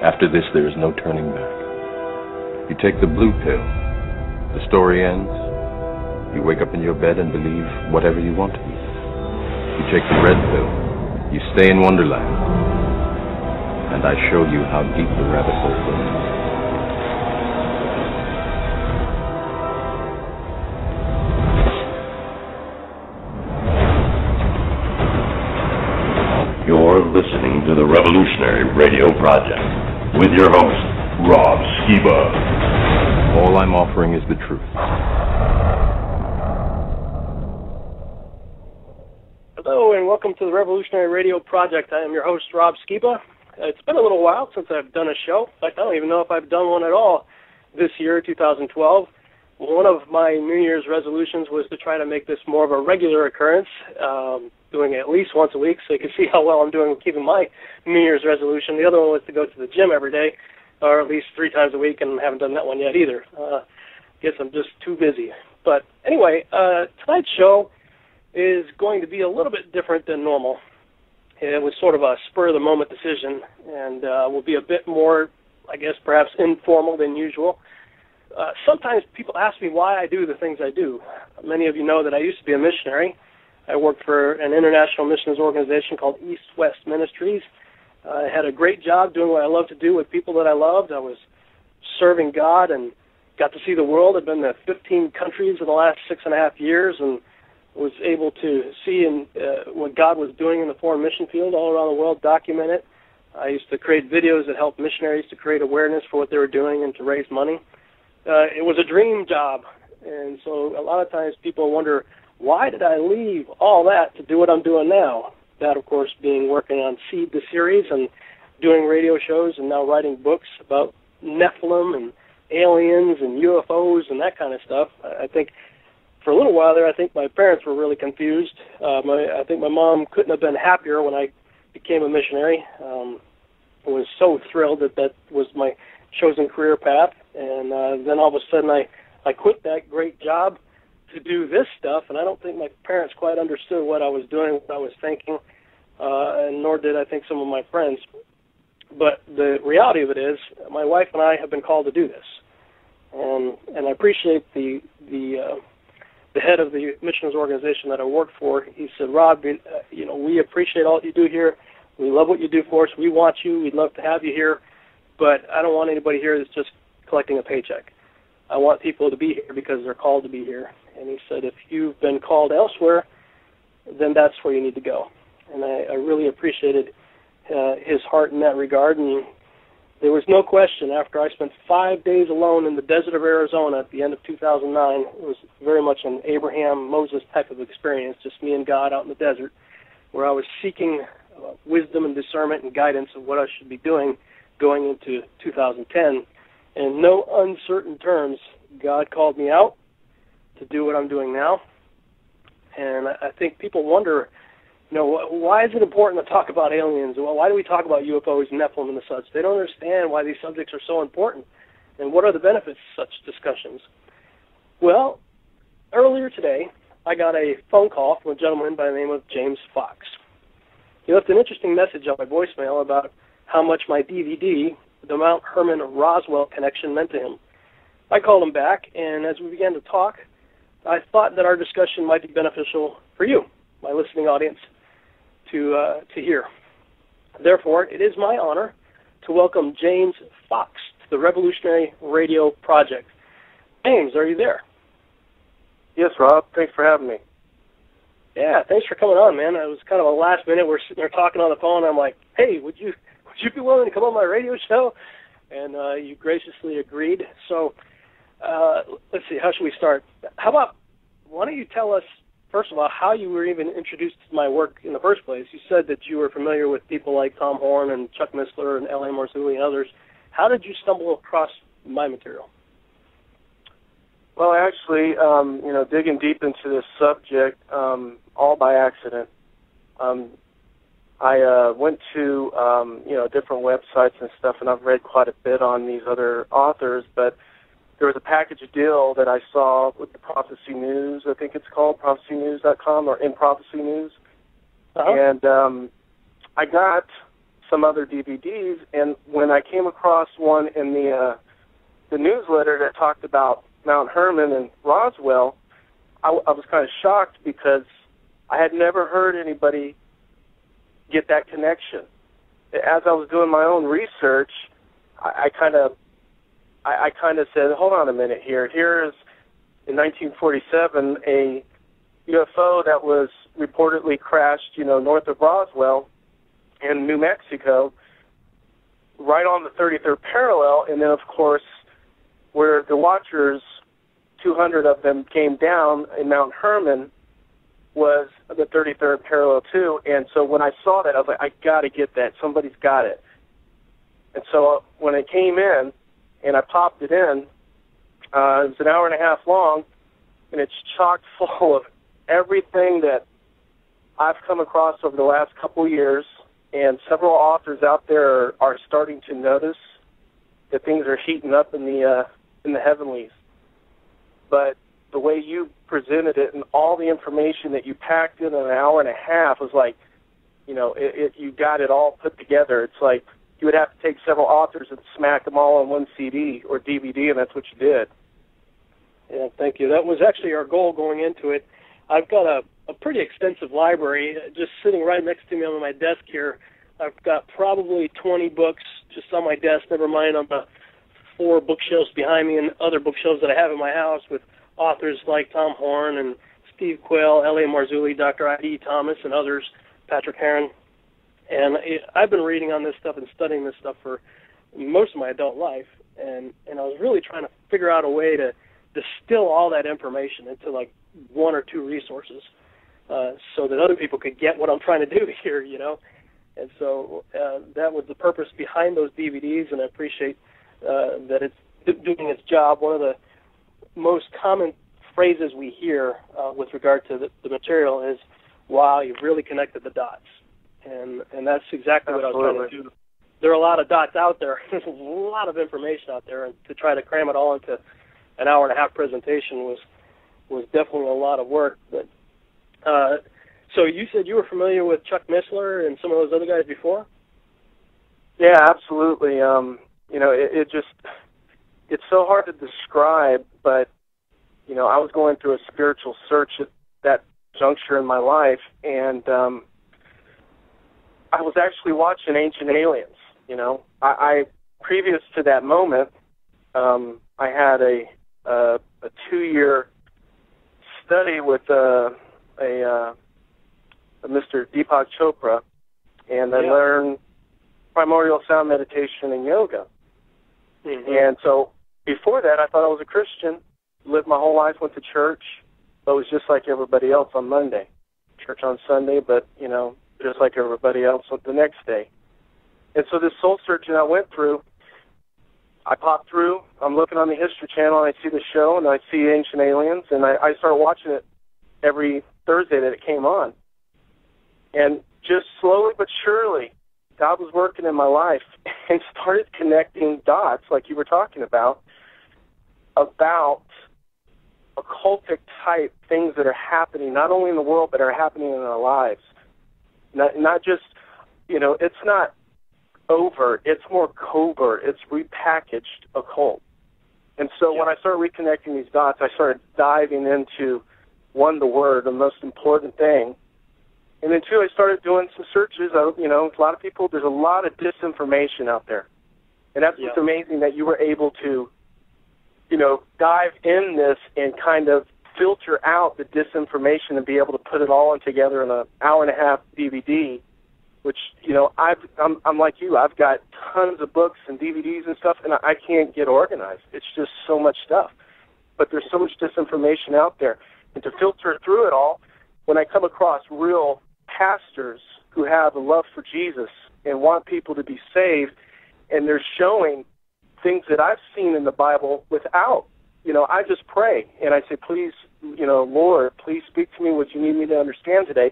After this, there is no turning back. You take the blue pill. The story ends. You wake up in your bed and believe whatever you want to believe. You take the red pill. You stay in Wonderland. And I show you how deep the rabbit hole goes. You're listening to the Revolutionary Radio Project with your host, Rob Skiba. All I'm offering is the truth. Hello and welcome to the Revolutionary Radio Project. I am your host, Rob Skiba. It's been a little while since I've done a show. In fact, I don't even know if I've done one at all this year, 2012. One of my New Year's resolutions was to try to make this more of a regular occurrence, doing it at least once a week so you can see how well I'm doing with keeping my New Year's resolution. The other one was to go to the gym every day, or at least 3 times a week, and I haven't done that one yet either. Guess I'm just too busy. But anyway, tonight's show is going to be a little bit different than normal. It was sort of a spur-of-the-moment decision, and will be a bit more, I guess, perhaps informal than usual. Sometimes people ask me why I do the things I do. Many of you know that I used to be a missionary. I worked for an international missions organization called East-West Ministries. I had a great job doing what I love to do with people that I loved. I was serving God and got to see the world. I've been to 15 countries in the last 6.5 years and was able to see what God was doing in the foreign mission field all around the world, document it. I used to create videos that helped missionaries to create awareness for what they were doing and to raise money. It was a dream job, and so a lot of times people wonder, why did I leave all that to do what I'm doing now? That, of course, being working on Seed, the series, and doing radio shows and now writing books about Nephilim and aliens and UFOs and that kind of stuff. I think for a little while there, I think my parents were really confused. I think my mom couldn't have been happier when I became a missionary. I was so thrilled that that was my chosen career path. And then all of a sudden I quit that great job to do this stuff, and I don't think my parents quite understood what I was doing, what I was thinking, and nor did I think some of my friends. But the reality of it is, my wife and I have been called to do this. And I appreciate the head of the missions organization that I work for. He said, Rob, we appreciate all that you do here. We love what you do for us. We want you. We'd love to have you here. But I don't want anybody here that's just collecting a paycheck. I want people to be here because they're called to be here. And he said, if you've been called elsewhere, then that's where you need to go. And I really appreciated his heart in that regard. And there was no question, after I spent 5 days alone in the desert of Arizona at the end of 2009, it was very much an Abraham, Moses type of experience, just me and God out in the desert, where I was seeking wisdom and discernment and guidance of what I should be doing going into 2010. In no uncertain terms, God called me out to do what I'm doing now. And I think people wonder, why is it important to talk about aliens? Why do we talk about UFOs and Nephilim and such? They don't understand why these subjects are so important. And what are the benefits of such discussions? Well, earlier today, I got a phone call from a gentleman by the name of James Fox. He left an interesting message on my voicemail about how much my DVD, the Mount Herman Roswell connection, meant to him. I called him back, and as we began to talk, I thought that our discussion might be beneficial for you, my listening audience, to hear. Therefore, it is my honor to welcome James Fox to the Revolutionary Radio Project. James, are you there? Yes, Rob. Thanks for having me. Yeah, thanks for coming on, man. It was kind of a last minute. We're sitting there talking on the phone. I'm like, hey, would you be willing to come on my radio show? And you graciously agreed. So let's see, how should we start? Why don't you tell us, first of all, how you were even introduced to my work in the first place? You said that you were familiar with people like Tom Horn and Chuck Missler and L.A. Marzulli and others. How did you stumble across my material? Well, actually, digging deep into this subject, all by accident. I went to, different websites and stuff, and I've read quite a bit on these other authors, but there was a package deal that I saw with the Prophecy News, I think it's called, prophecynews.com, or In Prophecy News. Uh-huh. And I got some other DVDs, and when I came across one in the newsletter that talked about Mount Hermon and Roswell, I was kind of shocked because I had never heard anybody get that connection. As I was doing my own research, I kind of said, hold on a minute here. Here is, in 1947, a UFO that was reportedly crashed, north of Roswell in New Mexico, right on the 33rd parallel, and then, of course, where the watchers, 200 of them came down in Mount Hermon, was the 33rd parallel too. And so when I saw that, I was like, I got to get that. Somebody's got it. And so when it came in and I popped it in, it was an hour and a half long, and it's chock full of everything that I've come across over the last couple of years, and several authors out there are starting to notice that things are heating up in the heavenlies. But the way you presented it and all the information that you packed in an hour and a half was like, you got it all put together. It's like you would have to take several authors and smack them all on one CD or DVD, and that's what you did. Yeah, thank you. That was actually our goal going into it. I've got a pretty extensive library just sitting right next to me on my desk here. I've got probably 20 books just on my desk, never mind on the 4 bookshelves behind me and other bookshelves that I have in my house with authors like Tom Horn and Steve Quayle, L.A. Marzulli, Dr. I.D. Thomas, and others, Patrick Heron. And I've been reading on this stuff and studying this stuff for most of my adult life, and I was really trying to figure out a way to distill all that information into like 1 or 2 resources so that other people could get what I'm trying to do here, And so that was the purpose behind those DVDs, and I appreciate that it's doing its job. One of the most common phrases we hear with regard to the material is, wow, you've really connected the dots. And that's exactly what I was trying to do. There are a lot of dots out there. There's a lot of information out there, and to try to cram it all into an hour and a half presentation was definitely a lot of work. But so you said you were familiar with Chuck Missler and some of those other guys before? Yeah, absolutely. It's so hard to describe, but, I was going through a spiritual search at that juncture in my life, and I was actually watching Ancient Aliens, I previous to that moment, I had a 2-year study with a Mr. Deepak Chopra, and I learned primordial sound meditation and yoga. Mm-hmm. And so before that, I thought I was a Christian, lived my whole life, went to church, but was just like everybody else on Monday. Church on Sunday, but, just like everybody else the next day. And so this soul searching I went through, I popped through, I'm looking on the History Channel, and I see the show, and I see Ancient Aliens, and I started watching it every Thursday that it came on. And just slowly but surely, God was working in my life and started connecting dots, like you were talking about occultic type things that are happening, not only in the world, but are happening in our lives. Not just, it's not overt, it's more covert, it's repackaged occult. And so when I started reconnecting these dots, I started diving into, 1, the Word, the most important thing. And then 2, I started doing some searches. A lot of people, there's a lot of disinformation out there. And that's what's amazing, that you were able to, dive in this and kind of filter out the disinformation and be able to put it all in together in an hour and a half DVD, which, I'm like you. I've got tons of books and DVDs and stuff, and I can't get organized. It's just so much stuff. But there's so much disinformation out there. And to filter through it all, when I come across real pastors who have a love for Jesus and want people to be saved, and they're showing things that I've seen in the Bible without, I just pray, and I say, please, Lord, please speak to me what you need me to understand today.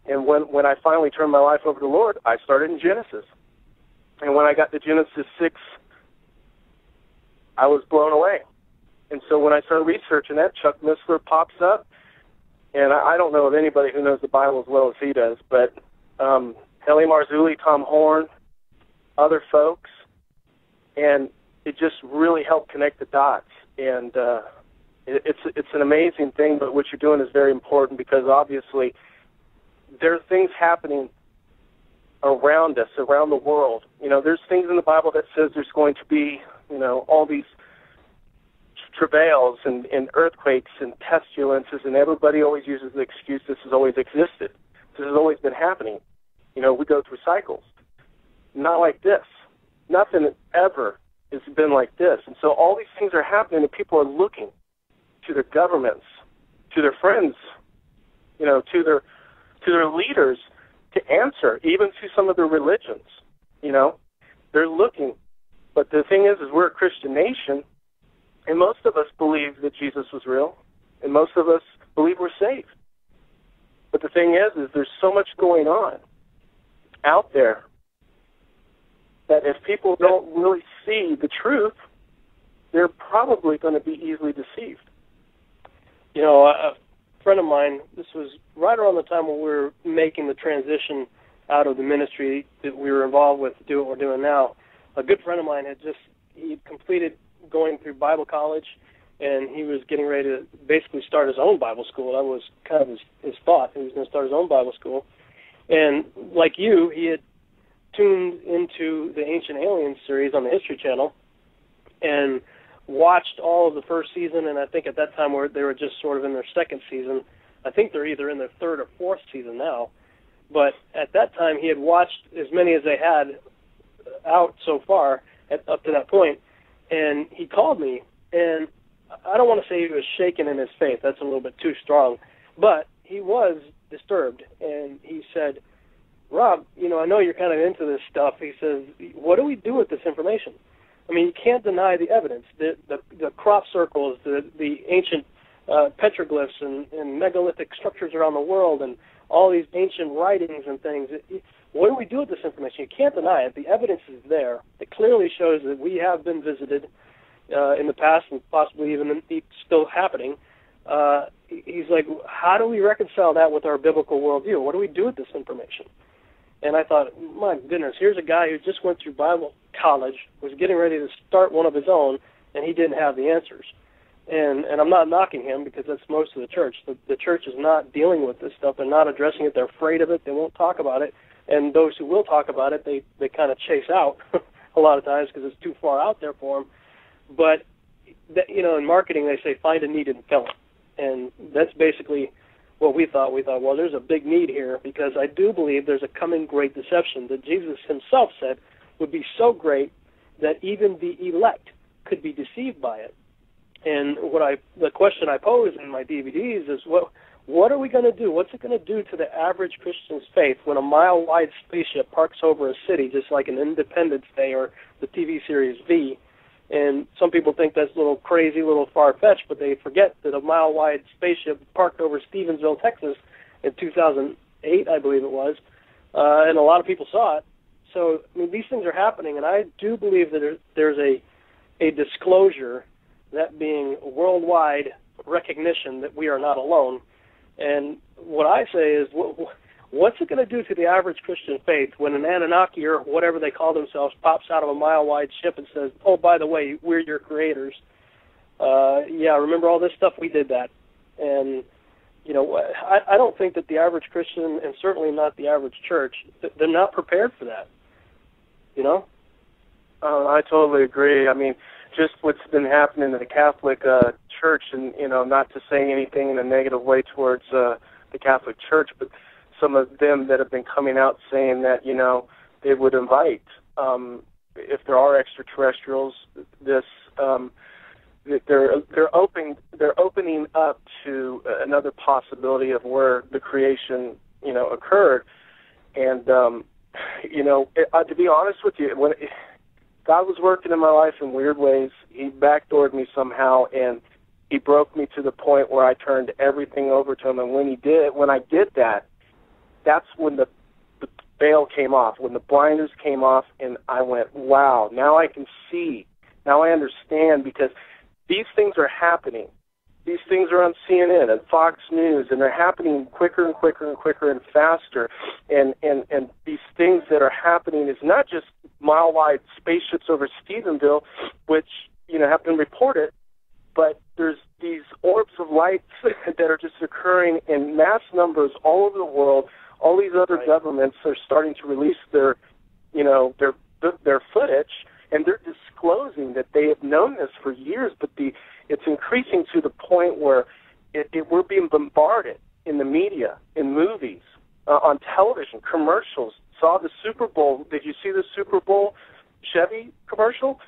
And when I finally turned my life over to the Lord, I started in Genesis. And when I got to Genesis 6, I was blown away. And so when I started researching that, Chuck Missler pops up. And I don't know of anybody who knows the Bible as well as he does, but L.A. Marzulli, Tom Horn, other folks, and it just really helped connect the dots. And it's an amazing thing, but what you're doing is very important because obviously there are things happening around us, around the world. You know, there's things in the Bible that says there's going to be, you know, all these travails and earthquakes and pestilences, and everybody always uses the excuse this has always existed. This has always been happening. You know, we go through cycles. Not like this. Nothing ever has been like this. And so all these things are happening, and people are looking to their governments, to their friends, you know, to their leaders to answer, even to some of their religions. You know, they're looking. But the thing is we're a Christian nation, and most of us believe that Jesus was real, and most of us believe we're saved. But the thing is there's so much going on out there that if people don't really see the truth, they're probably going to be easily deceived. You know, a friend of mine, this was right around the time when we were making the transition out of the ministry that we were involved with to do what we're doing now. A good friend of mine he'd completed going through Bible college, and he was getting ready to basically start his own Bible school. That was kind of his thought. He was going to start his own Bible school. And like you, he had tuned into the Ancient Aliens series on the History Channel and watched all of the first season, and I think at that time they were just sort of in their second season. I think they're either in their third or fourth season now. But at that time, he had watched as many as they had out so far up to that point, and he called me, and I don't want to say he was shaken in his faith. That's a little bit too strong. But he was disturbed, and he said, Rob, you know, I know you're kind of into this stuff. He says, what do we do with this information? I mean, you can't deny the evidence. The crop circles, the ancient petroglyphs and megalithic structures around the world and all these ancient writings and things. What do we do with this information? You can't deny it. The evidence is there. It clearly shows that we have been visited in the past and possibly even still happening. He's like, how do we reconcile that with our biblical worldview? What do we do with this information? And I thought, my goodness, here's a guy who just went through Bible college, was getting ready to start one of his own, and he didn't have the answers. And I'm not knocking him because that's most of the church. The church is not dealing with this stuff. They're not addressing it. They're afraid of it. They won't talk about it. And those who will talk about it, they kind of chase out a lot of times because it's too far out there for them. But, you know, in marketing they say find a need and fill it. And that's basically what we thought. We thought, well, there's a big need here because I do believe there's a coming great deception that Jesus himself said would be so great that even the elect could be deceived by it. And the question I pose in my DVDs is, what are we going to do? What's it going to do to the average Christian's faith when a mile-wide spaceship parks over a city, just like an Independence Day or the TV series V? And some people think that's a little crazy, a little far-fetched, but they forget that a mile-wide spaceship parked over Stevensville, Texas in 2008, I believe it was, and a lot of people saw it. So, I mean, these things are happening, and I do believe that there's a disclosure, that being worldwide recognition that we are not alone. And what I say is, what's it going to do to the average Christian faith when an Anunnaki or whatever they call themselves pops out of a mile-wide ship and says, oh, by the way, we're your creators. Yeah, remember all this stuff? We did that. And, you know, I don't think that the average Christian, and certainly not the average church, they're not prepared for that, you know? I totally agree. I mean, just what's been happening in the Catholic Church, and, you know, not to say anything in a negative way towards the Catholic Church, but some of them that have been coming out saying that, you know, they would invite, if there are extraterrestrials, this, they're opening up to another possibility of where the creation, you know, occurred. And, you know, to be honest with you, when God was working in my life in weird ways, he backdoored me somehow, and he broke me to the point where I turned everything over to him. And when I did that, that's when the veil came off, when the blinders came off, and I went, wow, now I can see. Now I understand, because these things are happening. these things are on CNN and Fox News, and they're happening quicker and quicker and quicker and faster. And these things that are happening is not just mile-wide spaceships over Stephenville, which, have been reported, but there's these orbs of light that are just occurring in mass numbers all over the world. All these other governments are starting to release their footage, and they're disclosing that they have known this for years, but it's increasing to the point where we're being bombarded in the media, in movies, on television, commercials. Saw the Super Bowl. Did you see the Super Bowl Chevy commercial?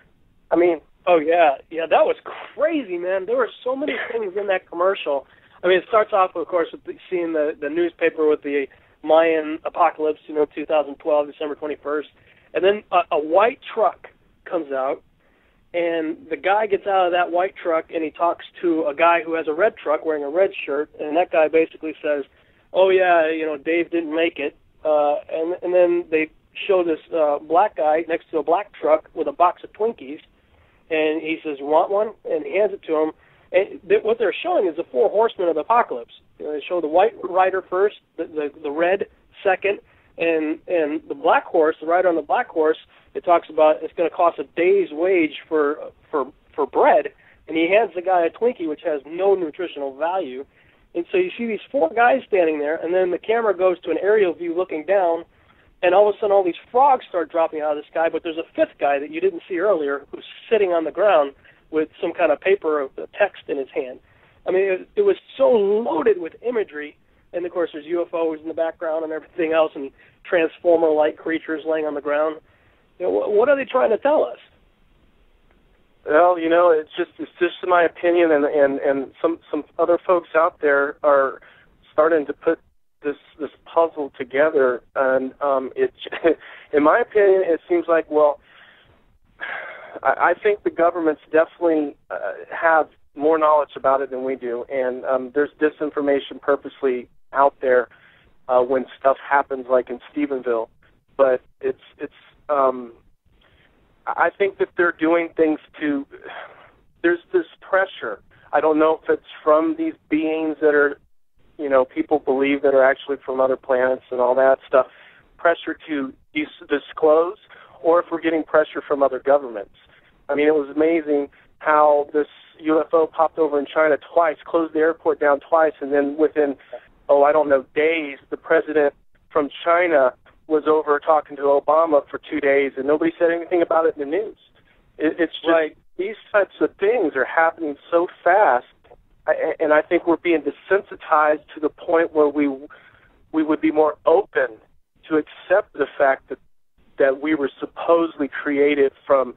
I mean... Oh, yeah, that was crazy, man. There were so many things in that commercial. I mean, it starts off, of course, with seeing the newspaper with the Mayan apocalypse, 2012, December 21st. And then a white truck comes out, and the guy gets out of that white truck, and he talks to a guy who has a red truck wearing a red shirt, and that guy basically says, oh, yeah, Dave didn't make it. And then they show this black guy next to a black truck with a box of Twinkies, and he says, you want one? And he hands it to him. And what they're showing is the four horsemen of the apocalypse. They show the white rider first, the red second, and the black horse, the rider on the black horse, it talks about it's going to cost a day's wage for bread, and he hands the guy a Twinkie, which has no nutritional value. And so you see these four guys standing there, and then the camera goes to an aerial view looking down, and all of a sudden all these frogs start dropping out of the sky, but there's a fifth guy that you didn't see earlier who's sitting on the ground with some kind of paper or text in his hand. I mean, it was so loaded with imagery, and of course there's UFOs in the background and everything else, and transformer-like creatures laying on the ground. What are they trying to tell us? Well, it's just my opinion, and some other folks out there are starting to put this puzzle together, and in my opinion, it seems like, well, I think the governments definitely have more knowledge about it than we do, and there's disinformation purposely out there when stuff happens, like in Stephenville. But I think that they're doing things to. There's this pressure. I don't know if it's from these beings that are, people believe that are actually from other planets and all that stuff. Pressure to disclose, or if we're getting pressure from other governments. I mean, it was amazing how this UFO popped over in China twice, closed the airport down twice, and then within, days, the president from China was over talking to Obama for 2 days, and nobody said anything about it in the news. It's just these types of things are happening so fast, and I think we're being desensitized to the point where we would be more open to accept the fact that we were supposedly created from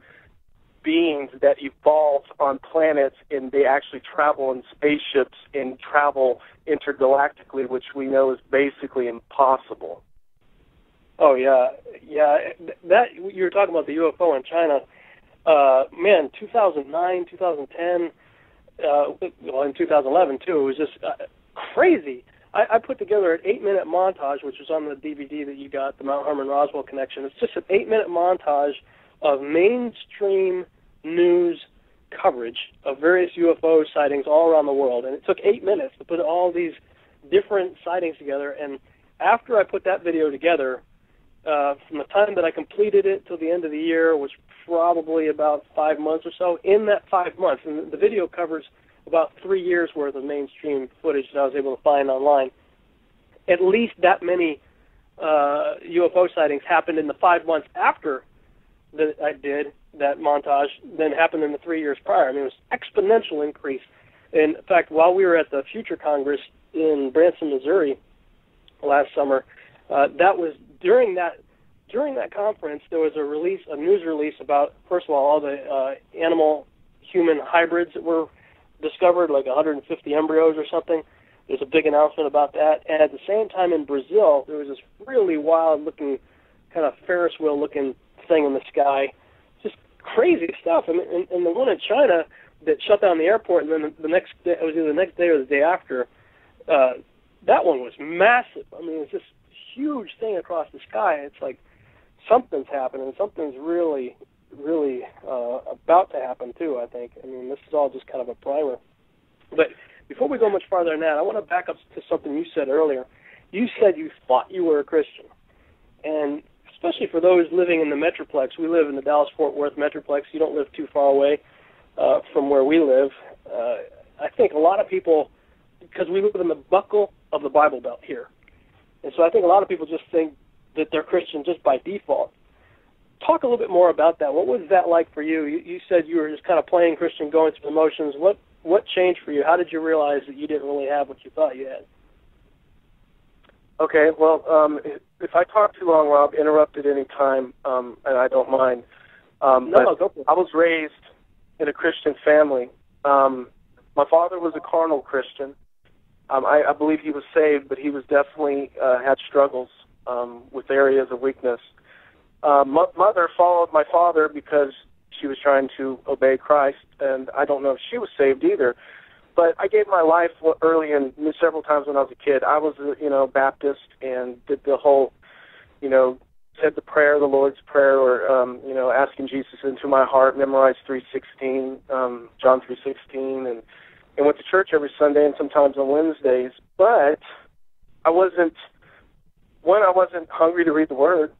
beings that evolved on planets, and they actually travel in spaceships and travel intergalactically, which we know is basically impossible. Oh, yeah. That you're talking about the UFO in China. 2009, 2010, in 2011, too, it was just crazy. I put together an 8-minute montage, which was on the DVD that you got, the Mount Herman-Roswell connection. It's just an 8-minute montage of mainstream news coverage of various UFO sightings all around the world. And it took 8 minutes to put all these different sightings together. And after I put that video together, from the time that I completed it till the end of the year, was probably about 5 months or so. In that 5 months, and the video covers about 3 years worth of mainstream footage that I was able to find online, at least that many UFO sightings happened in the 5 months after that I did that montage than happened in the 3 years prior. I mean, it was an exponential increase. In fact, while we were at the Future Congress in Branson, Missouri last summer, that was during that conference, there was a news release about, first of all the animal-human hybrids that were discovered, like 150 embryos or something. There's a big announcement about that. And at the same time in Brazil, there was this really wild-looking, kind of Ferris wheel-looking thing in the sky. Just crazy stuff. And the one in China that shut down the airport, and then the next day, it was either the next day or the day after, that one was massive. I mean, it's just huge thing across the sky. It's like something's happening. Something's really, really about to happen too, I think. I mean, this is all just kind of a primer. But before we go much farther than that, I want to back up to something you said earlier. You said you thought you were a Christian. And especially for those living in the Metroplex, we live in the Dallas-Fort Worth Metroplex. You don't live too far away from where we live. I think a lot of people, because we live in the buckle of the Bible Belt here, and so I think a lot of people just think that they're Christian just by default. Talk a little bit more about that. What was that like for you? You said you were just kind of playing Christian, going through the motions. What changed for you? How did you realize that you didn't really have what you thought you had? Okay, well, if I talk too long, Rob, interrupt at any time, and I don't mind. No, go for it. I was raised in a Christian family. My father was a carnal Christian. I believe he was saved, but he was definitely had struggles with areas of weakness. Mother followed my father because she was trying to obey Christ, and I don't know if she was saved either. But I gave my life early and several times when I was a kid. I was, Baptist and did the whole, said the prayer, the Lord's Prayer, or, asking Jesus into my heart, memorized 3:16, John 3:16, and went to church every Sunday and sometimes on Wednesdays. But I wasn't hungry to read the Word.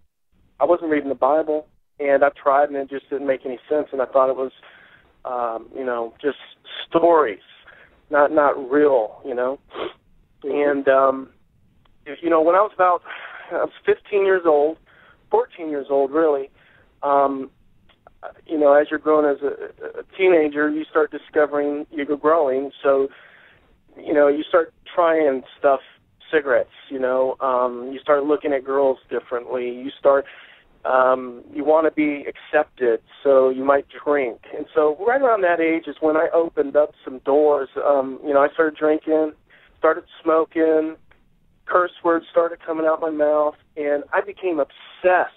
I wasn't reading the Bible, and I tried, and it just didn't make any sense, and I thought it was, just stories. Not real, And, when I was 15 years old, 14 years old, really, as you're growing as a teenager, you start discovering you're growing. So, you start trying stuff, cigarettes, you start looking at girls differently. You start, you want to be accepted, so you might drink. And so right around that age is when I opened up some doors. I started drinking, started smoking, curse words started coming out my mouth, and I became obsessed.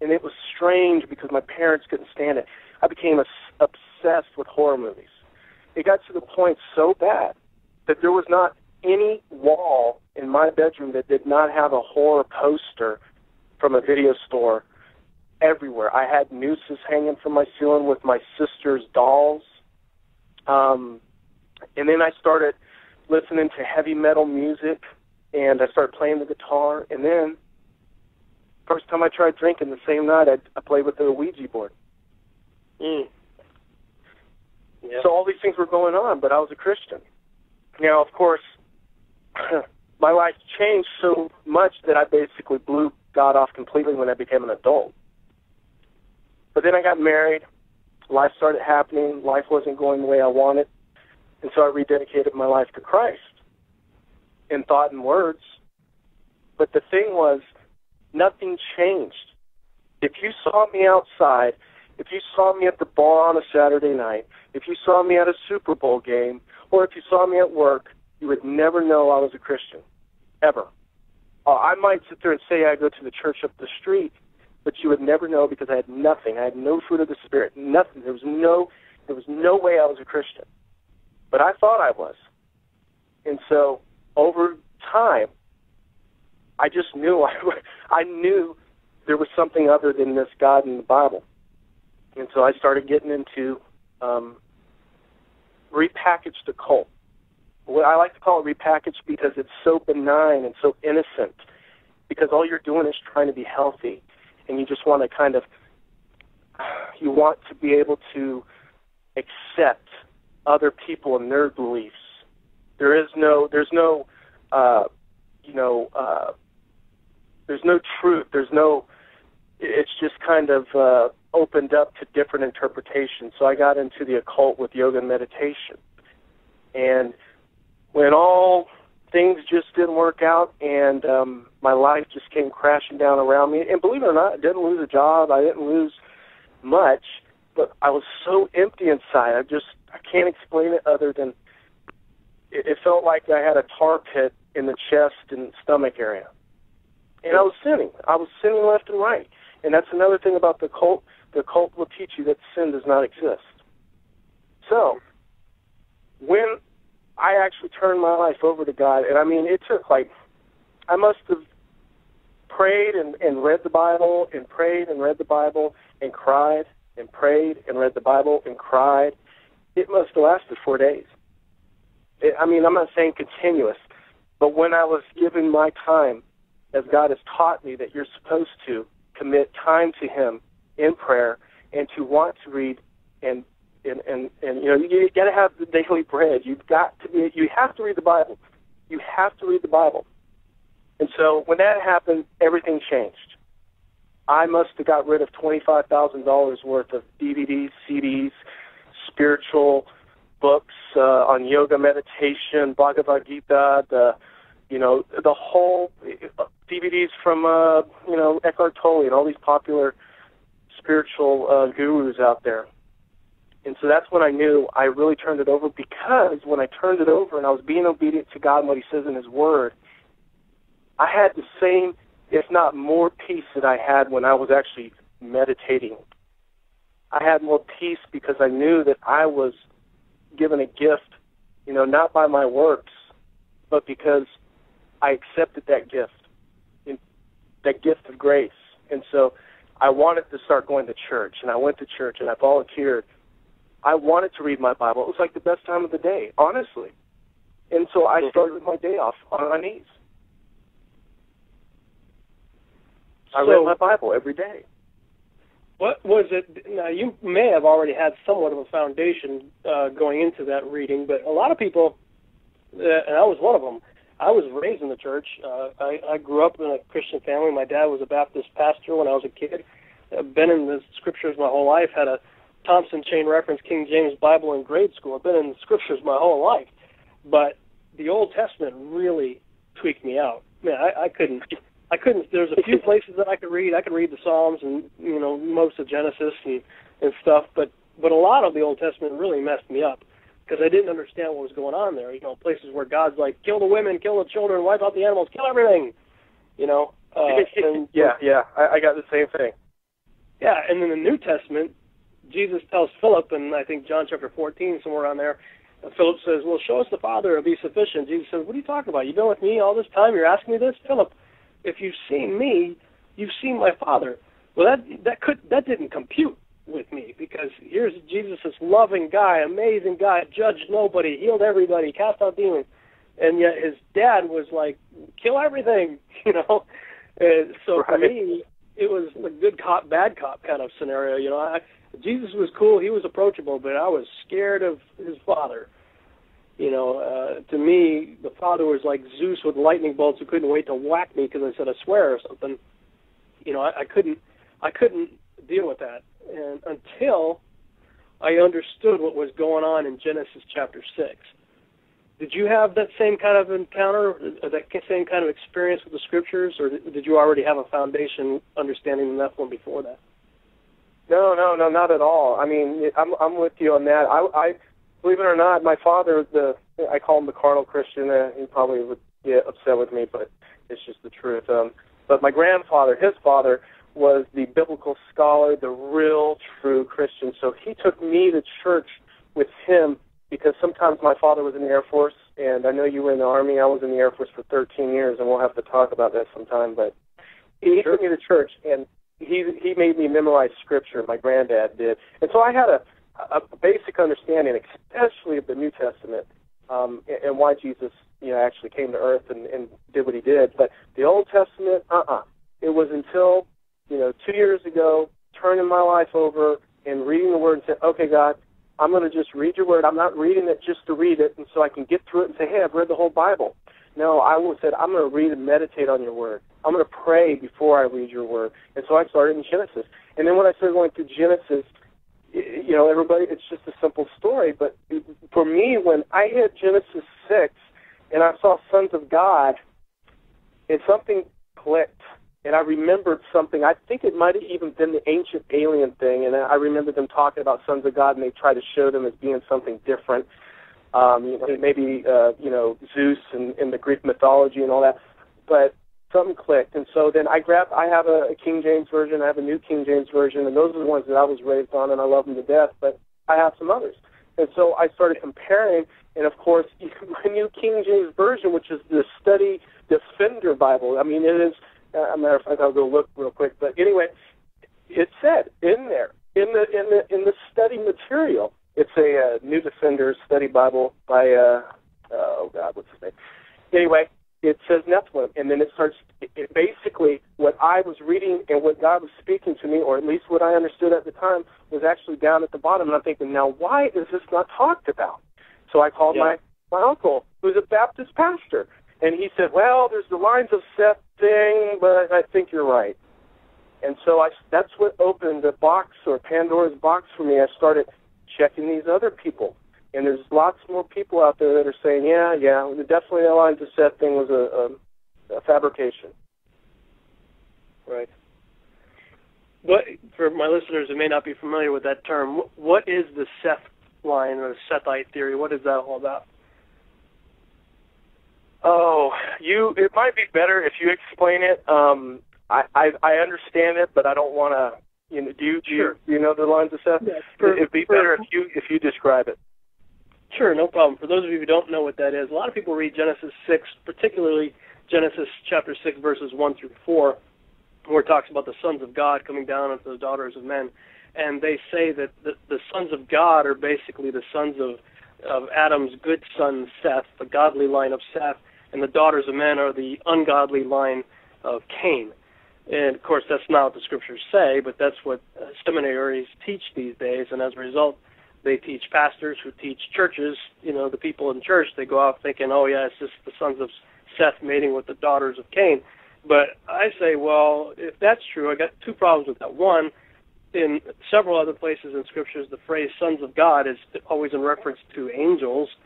And it was strange because my parents couldn't stand it. I became obsessed with horror movies. It got to the point so bad that there was not any wall in my bedroom that did not have a horror poster from a video store everywhere. I had nooses hanging from my ceiling with my sister's dolls. And then I started listening to heavy metal music, and I started playing the guitar. And then, first time I tried drinking, the same night, I played with the Ouija board. Yeah. So all these things were going on, but I was a Christian. Now, of course, my life changed so much that I basically blew God off completely when I became an adult. But then I got married. Life started happening. Life wasn't going the way I wanted. And so I rededicated my life to Christ in thought and words. But the thing was, nothing changed. If you saw me outside, if you saw me at the bar on a Saturday night, if you saw me at a Super Bowl game, or if you saw me at work, you would never know I was a Christian, ever. I might sit there and say I go to the church up the street, but you would never know because I had nothing. I had no fruit of the Spirit, nothing. There was no way I was a Christian. But I thought I was. And so over time, I just knew I knew there was something other than this God in the Bible. And so I started getting into repackaged occult. What I like to call it repackaged because it's so benign and so innocent, because all you're doing is trying to be healthy, and you just want to you want to be able to accept other people and their beliefs. There's no truth. It's just kind of opened up to different interpretations. So I got into the occult with yoga and meditation. And when all things just didn't work out and my life just came crashing down around me, and believe it or not, I didn't lose a job, I didn't lose much, but I was so empty inside. I can't explain it other than it felt like I had a tar pit in the chest and stomach area. And I was sinning. I was sinning left and right. And that's another thing about the cult. The cult will teach you that sin does not exist. So, when I actually turned my life over to God, and I mean, it took I must have prayed and read the Bible and prayed and read the Bible and cried and prayed and read the Bible and cried. It must have lasted 4 days. I'm not saying continuous, but when I was given my time, as God has taught me that you're supposed to commit time to Him in prayer and to want to read and you got to have the daily bread. You have to read the Bible. You have to read the Bible. And so when that happened, everything changed. I must have got rid of $25,000 worth of DVDs, CDs, spiritual books on yoga, meditation, Bhagavad Gita, the whole DVDs from Eckhart Tolle and all these popular spiritual gurus out there. And so that's when I knew I really turned it over, because when I turned it over and I was being obedient to God and what He says in His Word, I had the same, if not more, peace that I had when I was actually meditating. I had more peace because I knew that I was given a gift, not by my works, but because I accepted that gift of grace. And so I wanted to start going to church, and I went to church, and I volunteered. I wanted to read my Bible. It was like the best time of the day, honestly. And so I started my day off on my knees. I read my Bible every day. What was it? Now, you may have already had somewhat of a foundation going into that reading, but a lot of people, and I was one of them, I was raised in the church. I grew up in a Christian family. My dad was a Baptist pastor when I was a kid. I've been in the Scriptures my whole life, had a Thompson Chain Reference King James Bible in grade school. I've been in the Scriptures my whole life. But the Old Testament really tweaked me out. Man, I couldn't. There's a few places that I could read. I could read the Psalms and most of Genesis and stuff, but a lot of the Old Testament really messed me up because I didn't understand what was going on there. Places where God's like, kill the women, kill the children, wipe out the animals, kill everything. I got the same thing. Yeah, and in the New Testament, Jesus tells Philip, and I think John chapter 14, somewhere around there, Philip says, well, show us the Father, it'll be sufficient. Jesus says, what are you talking about? You've been with me all this time, you're asking me this? Philip, if you've seen me, you've seen my Father. Well, that didn't compute with me, because here's Jesus, this loving guy, amazing guy, judged nobody, healed everybody, cast out demons, and yet his dad was like, kill everything, So for me, it was a good cop, bad cop kind of scenario. Jesus was cool, he was approachable, but I was scared of his father. To me, the Father was like Zeus with lightning bolts who couldn't wait to whack me because I said a swear or something. I couldn't deal with that, and until I understood what was going on in Genesis chapter 6. Did you have that same kind of encounter, that same kind of experience with the Scriptures, or did you already have a foundation understanding the Nephilim before that? No, not at all. I mean, I'm with you on that. I believe it or not, my father, I call him the carnal Christian. He probably would get upset with me, but it's just the truth. But my grandfather, his father, was the biblical scholar, the real, true Christian. So he took me to church with him because sometimes my father was in the Air Force, and I know you were in the Army. I was in the Air Force for 13 years, and we'll have to talk about that sometime. But he took me to church, and he made me memorize Scripture. My granddad did. And so I had a basic understanding, especially of the New Testament, and why Jesus, actually came to earth and did what he did. But the Old Testament, It was until, 2 years ago, turning my life over and reading the Word and saying, okay, God, I'm going to just read your Word. I'm not reading it just to read it and so I can get through it and say, hey, I've read the whole Bible. No, I said, I'm going to read and meditate on your Word. I'm going to pray before I read your Word. And so I started in Genesis. And then when I started going through Genesis, everybody, it's just a simple story. But for me, when I hit Genesis 6 and I saw sons of God, and something clicked. And I remembered something. I think it might have even been the ancient alien thing. And I remember them talking about sons of God, and they tried to show them as being something different. Maybe Zeus and the Greek mythology and all that. But something clicked. And so then I have a King James Version. I have a New King James Version. And those are the ones that I was raised on, and I love them to death. But I have some others. And so I started comparing. And, of course, my New King James Version, which is the Study Defender Bible. I mean, it is. As a matter of fact, I'll go look real quick. But anyway, it said in there, in the study material, it's a New Defender Study Bible by oh God, what's his name? Anyway, it says Nephilim, and then it starts, it basically, what I was reading and what God was speaking to me, or at least what I understood at the time, was actually down at the bottom, and I'm thinking, now why is this not talked about? So I called my uncle, who's a Baptist pastor, and he said, well, there's the lines of Seth thing, but I think you're right. And so that's what opened the box, or Pandora's box for me. I started checking these other people. And there's lots more people out there that are saying, yeah, definitely the lines of Seth thing was a fabrication. Right. What, for my listeners who may not be familiar with that term, what is the Seth line or Sethite theory? What is that all about? Oh, it might be better if you explain it. I understand it, but I don't want to. Do you know the lines of Seth? Yes, it'd be better if you describe it. Sure, no problem. For those of you who don't know what that is, a lot of people read Genesis 6, particularly Genesis chapter 6, verses 1 through 4, where it talks about the sons of God coming down into the daughters of men. And they say that the sons of God are basically the sons of Adam's good son, Seth, the godly line of Seth, and the daughters of men are the ungodly line of Cain. And, of course, that's not what the Scriptures say, but that's what seminaries teach these days, and as a result, they teach pastors who teach churches, the people in church, they go out thinking, oh, yeah, it's just the sons of Seth mating with the daughters of Cain. But I say, well, if that's true, I got two problems with that. One, in several other places in Scriptures, the phrase sons of God is always in reference to angels.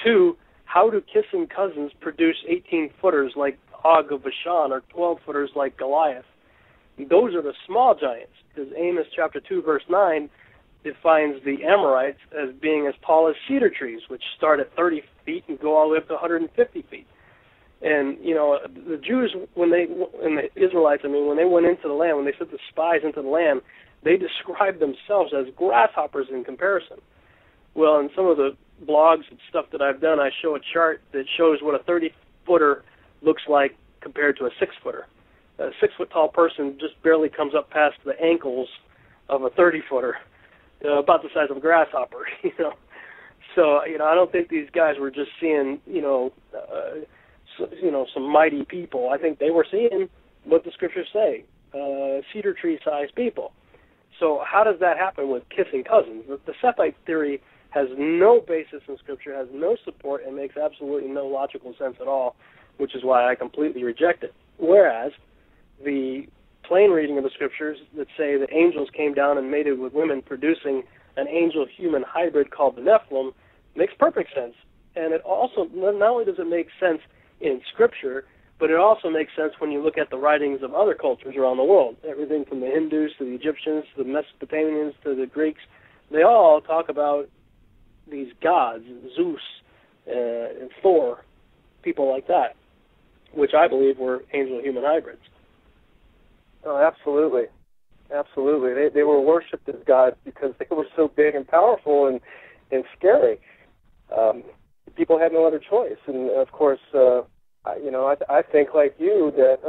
Two, how do kissing cousins produce 18-footers like Og of Bashan or 12-footers like Goliath? Those are the small giants, because Amos chapter 2, verse 9, defines the Amorites as being as tall as cedar trees, which start at 30 feet and go all the way up to 150 feet. And, the Jews, and the Israelites, when they went into the land, when they sent the spies into the land, they described themselves as grasshoppers in comparison. Well, in some of the blogs and stuff that I've done, I show a chart that shows what a 30-footer looks like compared to a 6-footer. A 6-foot-tall person just barely comes up past the ankles of a 30-footer. About the size of a grasshopper, So, I don't think these guys were just seeing, some mighty people. I think they were seeing what the Scriptures say, cedar tree-sized people. So how does that happen with kissing cousins? The Sethite theory has no basis in Scripture, has no support, and makes absolutely no logical sense at all, which is why I completely reject it. Whereas the plain reading of the Scriptures that say that angels came down and mated with women, producing an angel-human hybrid called the Nephilim, makes perfect sense. And it also, not only does it make sense in Scripture, but it also makes sense when you look at the writings of other cultures around the world. Everything from the Hindus to the Egyptians to the Mesopotamians to the Greeks, they all talk about these gods, Zeus and Thor, people like that, which I believe were angel-human hybrids. Oh, absolutely. Absolutely. They were worshipped as gods because they were so big and powerful and scary. People had no other choice. And, of course, I think like you that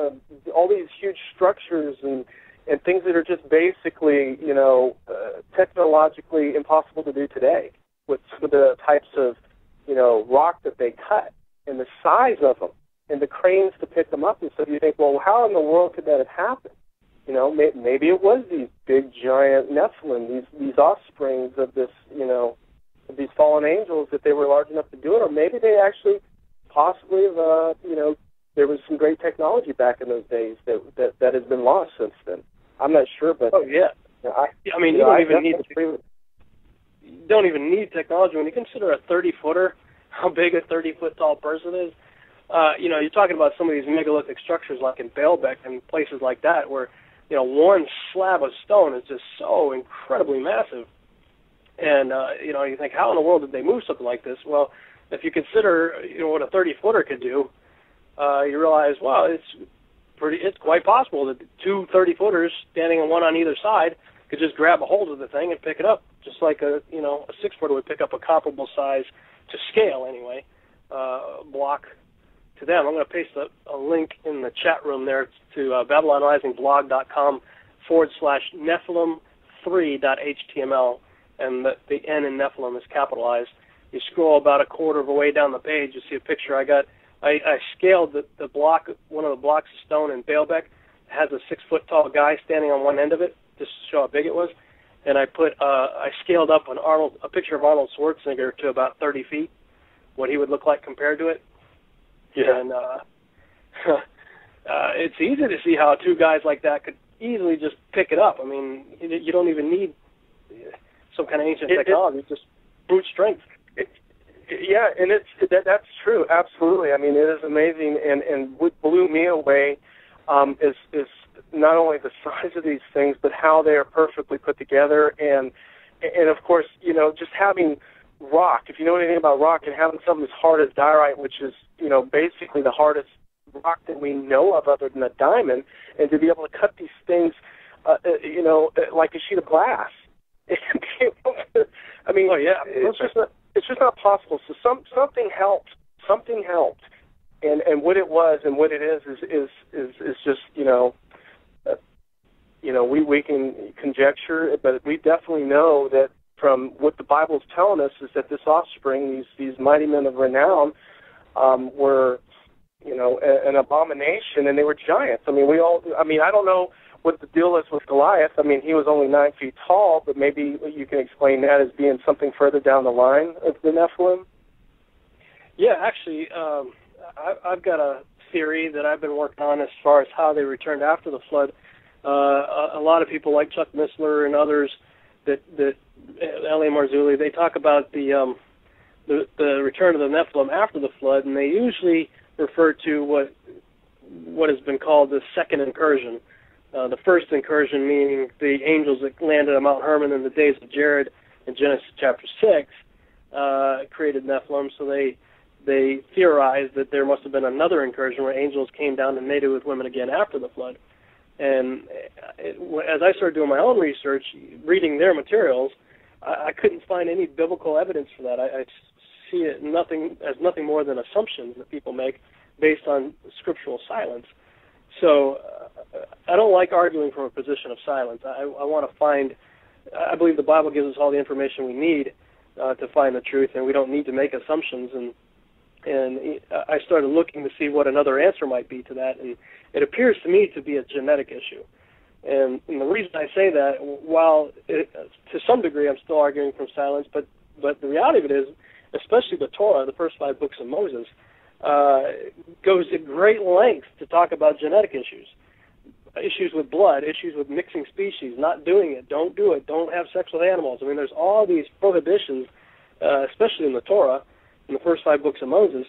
all these huge structures and things that are just basically, technologically impossible to do today with some of the types of, rock that they cut and the size of them and the cranes to pick them up. And so you think, well, how in the world could that have happened? Maybe it was these big, giant Nephilim, these offsprings of this, of these fallen angels, that they were large enough to do it, or maybe they actually possibly, there was some great technology back in those days that has been lost since then. I'm not sure, but you don't even need technology when you consider a 30-footer, how big a 30-foot tall person is. You're talking about some of these megalithic structures like in Baalbek and places like that where, one slab of stone is just so incredibly massive. And, you think, how in the world did they move something like this? Well, if you consider, what a 30-footer could do, you realize, well, it's quite possible that two 30-footers standing one on either side could just grab a hold of the thing and pick it up, just like a 6-footer would pick up a comparable size, to scale anyway, block to them. I'm going to paste a link in the chat room there to BabylonRisingBlog.com/Nephilim3.html, and the N in Nephilim is capitalized. you scroll about a quarter of a way down the page, you see a picture. I scaled the block, one of the blocks of stone in Baalbek. It has a 6-foot-tall guy standing on one end of it, just to show how big it was. And I scaled up a picture of Arnold Schwarzenegger to about 30 feet, what he would look like compared to it. Yeah. And it's easy to see how two guys like that could easily just pick it up. I mean, you don't even need some kind of ancient technology, just brute strength. Yeah, and that's true, absolutely. I mean, it is amazing, and what blew me away is not only the size of these things, but how they are perfectly put together, and of course, you know, just having rock. If you know anything about rock, and having something as hard as diorite, which is, you know, basically the hardest rock that we know of other than a diamond, and to be able to cut these things, you know, like a sheet of glass. I mean, oh yeah, it's just not possible. So something helped. Something helped, and what it was and what it is just, you know, we can conjecture, but we definitely know that from what the Bible's telling us is that this offspring, these mighty men of renown, were, you know, an abomination, and they were giants. I mean, I don't know what the deal is with Goliath. I mean, he was only 9 feet tall, but maybe you can explain that as being something further down the line of the Nephilim. Yeah, actually, I've got a theory that I've been working on as far as how they returned after the flood. A lot of people like Chuck Missler and others, that L.A. Marzulli, they talk about the return of the Nephilim after the flood, and they usually refer to what has been called the second incursion. The first incursion meaning the angels that landed on Mount Hermon in the days of Jared in Genesis chapter 6 created Nephilim, so they theorized that there must have been another incursion where angels came down and mated with women again after the flood. And as I started doing my own research, reading their materials, I couldn't find any biblical evidence for that. I see it as nothing more than assumptions that people make based on scriptural silence. So I don't like arguing from a position of silence. I want to find, I believe the Bible gives us all the information we need to find the truth, and we don't need to make assumptions. And I started looking to see what another answer might be to that, and it appears to me to be a genetic issue. And the reason I say that, while to some degree I'm still arguing from silence, but the reality of it is, especially the Torah, the first 5 books of Moses, goes to great lengths to talk about genetic issues with blood, issues with mixing species, not doing it, don't do it, don't have sex with animals. I mean, there's all these prohibitions, especially in the Torah, in the first 5 books of Moses.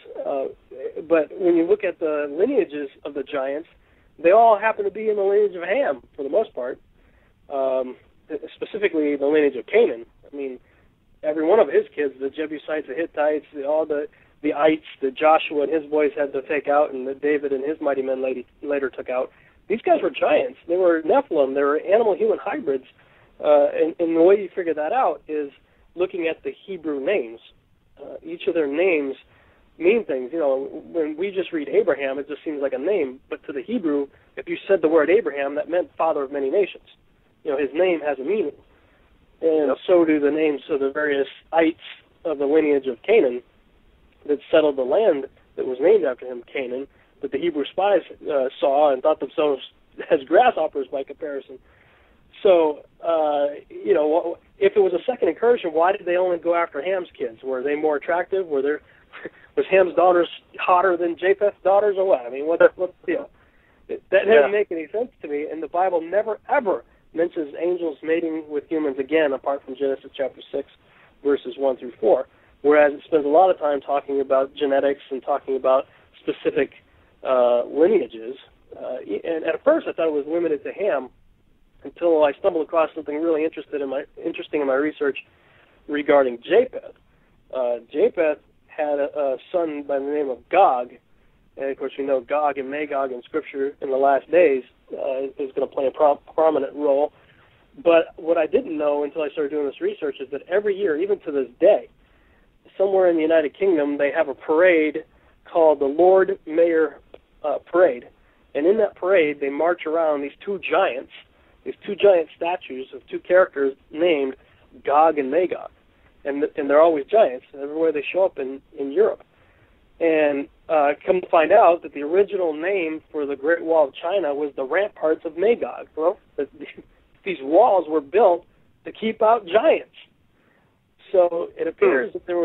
But when you look at the lineages of the giants, they all happen to be in the lineage of Ham, for the most part, specifically the lineage of Canaan. I mean, every one of his kids, the Jebusites, the Hittites, all the ites that Joshua and his boys had to take out, and that David and his mighty men later took out, these guys were giants. They were Nephilim. They were animal-human hybrids. And the way you figure that out is looking at the Hebrew names. Each of their names mean things. You know, when we just read Abraham, it just seems like a name. But to the Hebrew, if you said the word Abraham, that meant father of many nations. You know, his name has a meaning. And so do the names of the various ites of the lineage of Canaan that settled the land that was named after him, Canaan, that the Hebrew spies saw and thought themselves as grasshoppers by comparison. So, you know, if it was a second incursion, why did they only go after Ham's kids? Were they more attractive? Was Ham's daughters hotter than Japheth's daughters, or what? I mean, what's the deal? That didn't make any sense to me, and the Bible never, ever mentions angels mating with humans again, apart from Genesis chapter 6, verses 1 through 4, whereas it spends a lot of time talking about genetics and talking about specific lineages. And at first I thought it was limited to Ham, until I stumbled across something really interesting in my research regarding Japheth. Japheth had a son by the name of Gog, and of course we know Gog and Magog in Scripture in the last days is going to play a prominent role. But what I didn't know until I started doing this research is that every year, even to this day, somewhere in the United Kingdom, they have a parade called the Lord Mayor Parade. And in that parade, they march around these two giant statues of two characters named Gog and Magog. and they're always giants everywhere they show up in Europe. And come to find out that the original name for the Great Wall of China was the Ramparts of Magog. Well, these walls were built to keep out giants. So it appears that there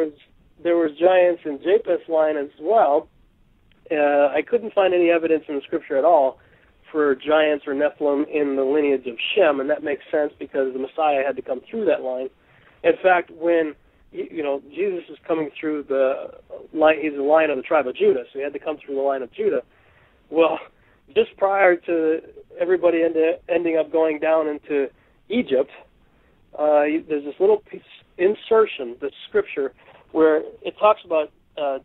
was giants in Japheth's line as well. I couldn't find any evidence in the scripture at all for giants or Nephilim in the lineage of Shem, and that makes sense because the Messiah had to come through that line. In fact, when Jesus is coming through the line, he's the line of the tribe of Judah, so he had to come through the line of Judah. Well, just prior to everybody ending up going down into Egypt, there's this little insertion, the scripture, where it talks about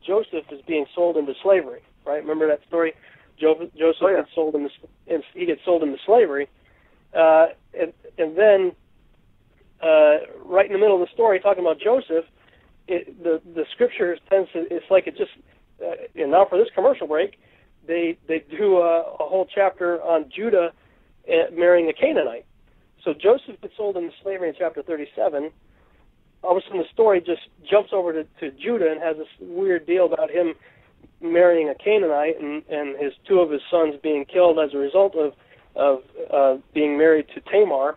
Joseph is being sold into slavery. Right? Remember that story? Joseph gets sold gets sold into slavery, and then right in the middle of the story, talking about Joseph, the scripture tends to, it's like it just. And now for this commercial break, they do a whole chapter on Judah marrying a Canaanite. So Joseph gets sold into slavery in chapter 37. All of a sudden, the story just jumps over to Judah and has this weird deal about him marrying a Canaanite and two of his sons being killed as a result of being married to Tamar.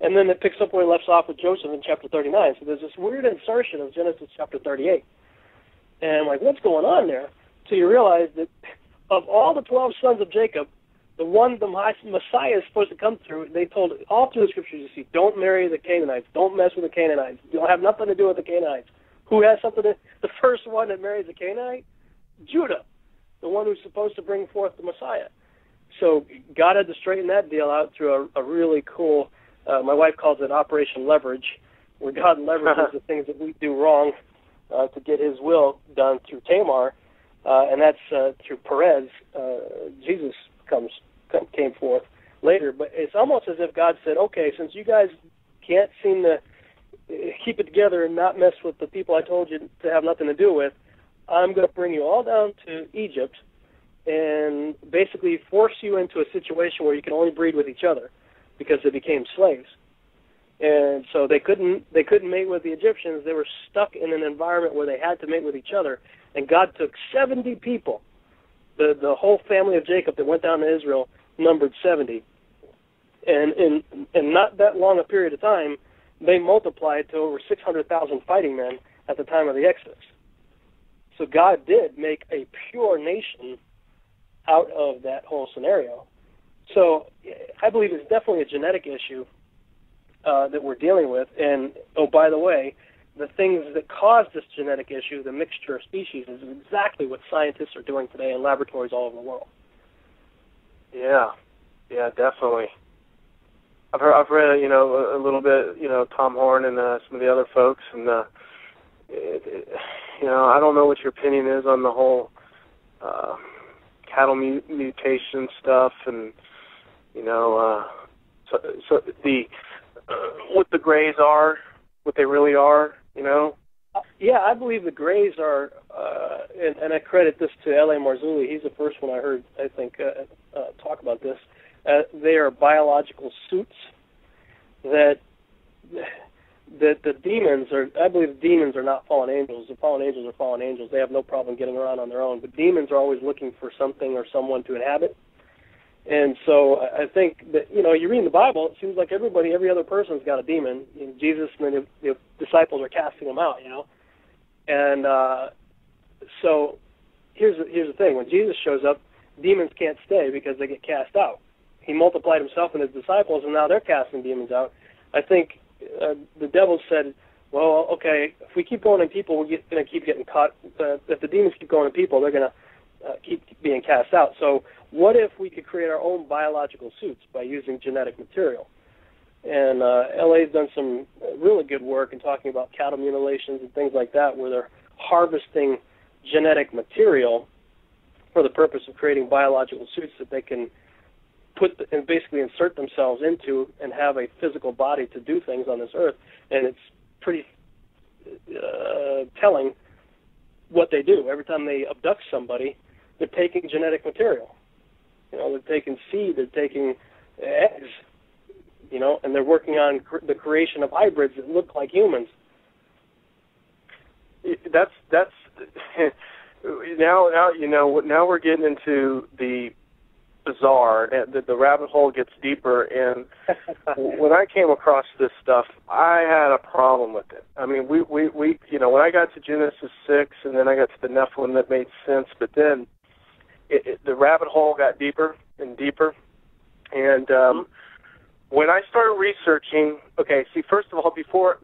And then it picks up where it left off with Joseph in chapter 39. So there's this weird insertion of Genesis chapter 38. And I'm like, what's going on there? So you realize that of all the 12 sons of Jacob, the one the Messiah is supposed to come through, they told all through the scriptures, you see, don't marry the Canaanites. Don't mess with the Canaanites. You don't have nothing to do with the Canaanites. Who has something to the first one that marries a Canaanite? Judah, the one who's supposed to bring forth the Messiah. So God had to straighten that deal out through a really cool, my wife calls it Operation Leverage, where God leverages the things that we do wrong to get his will done through Tamar, and that's through Perez. Jesus came forth later. But it's almost as if God said, okay, since you guys can't seem to keep it together and not mess with the people I told you to have nothing to do with, I'm going to bring you all down to Egypt and basically force you into a situation where you can only breed with each other because they became slaves. And so they couldn't mate with the Egyptians. They were stuck in an environment where they had to mate with each other. And God took 70 people. The whole family of Jacob that went down to Israel numbered 70. And in not that long a period of time, they multiplied to over 600,000 fighting men at the time of the Exodus. So God did make a pure nation out of that whole scenario. So I believe it's definitely a genetic issue that we're dealing with. And, oh, by the way, the things that cause this genetic issue, the mixture of species, is exactly what scientists are doing today in laboratories all over the world. Yeah, definitely. I've read, a little bit, Tom Horn and some of the other folks, and I don't know what your opinion is on the whole cattle mutation stuff, and so the what the Greys are, what they really are, Yeah, I believe the Greys are, and I credit this to L.A. Marzulli. He's the first one I heard, I think, talk about this. They are biological suits that the demons are, I believe demons are not fallen angels. The fallen angels are fallen angels. They have no problem getting around on their own. But demons are always looking for something or someone to inhabit. And so I think that, you read in the Bible, it seems like every other person's got a demon. Jesus and the disciples are casting them out, And so here's the thing. When Jesus shows up, demons can't stay because they get cast out. He multiplied himself and his disciples, and now they're casting demons out. I think the devil said, well, okay, if we keep going in people, we're going to keep getting caught. If the demons keep going in people, they're going to keep being cast out. So what if we could create our own biological suits by using genetic material? And LA's done some really good work in talking about cattle mutilations and things like that, where they're harvesting genetic material for the purpose of creating biological suits that they can put and basically insert themselves into and have a physical body to do things on this earth. And it's pretty telling what they do. Every time they abduct somebody, they're taking genetic material. They're taking seed, they're taking eggs, and they're working on the creation of hybrids that look like humans. that's now we're getting into the bizarre. The rabbit hole gets deeper, and when I came across this stuff, I had a problem with it. I mean, we when I got to Genesis 6, and then I got to the Nephilim, that made sense, but then the rabbit hole got deeper and deeper, and when I started researching, okay, see, first of all, before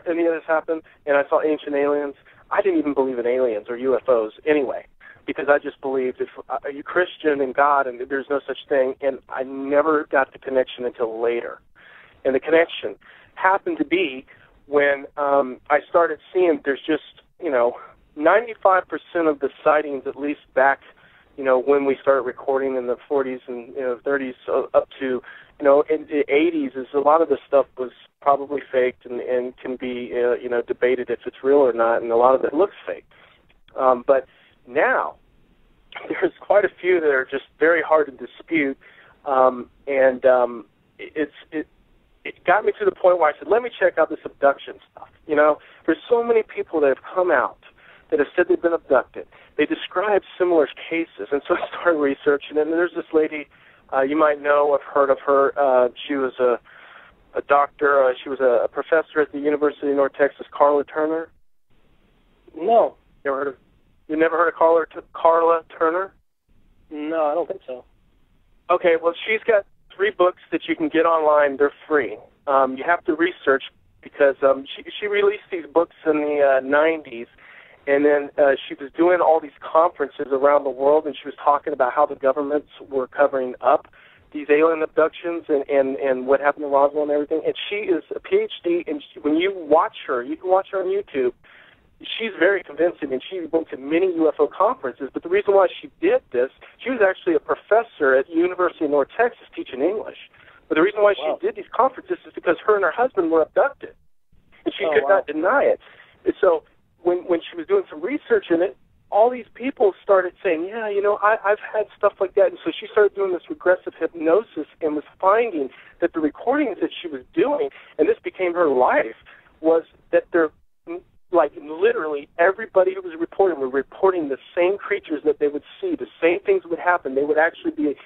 any of this happened, and I saw Ancient Aliens, I didn't even believe in aliens or UFOs anyway, because I just believed if you're Christian and God and there's no such thing, and I never got the connection until later. And the connection happened to be when I started seeing there's just, 95% of the sightings, at least back, when we started recording in the 40s and 30s up to, in the 80s, is a lot of the stuff was probably faked and can be, debated if it's real or not, and a lot of it looks fake. But now, there's quite a few that are just very hard to dispute, and it got me to the point where I said, let me check out this abduction stuff. There's so many people that have come out that have said they've been abducted. They describe similar cases, and so I started researching, and there's this lady, you might know, I've heard of her. She was a doctor. She was a professor at the University of North Texas, Carla Turner. No. You never heard of Carla Turner? No, I don't think so. Okay, well, she's got 3 books that you can get online. They're free. You have to research because she released these books in the 90s, and then she was doing all these conferences around the world, and she was talking about how the governments were covering up these alien abductions and what happened to Roswell and everything. And she is a PhD, and when you watch her, you can watch her on YouTube. She's very convincing, and she went to many UFO conferences. But the reason why she did this, she was actually a professor at the University of North Texas teaching English. But the reason why she did these conferences is because her and her husband were abducted, and she could not deny it. And so when she was doing some research in it, all these people started saying, I've had stuff like that. And so she started doing this regressive hypnosis and was finding that the recordings that she was doing, and this became her life, was that they're like literally everybody who was reporting were reporting the same creatures that they would see, the same things would happen. They would actually be,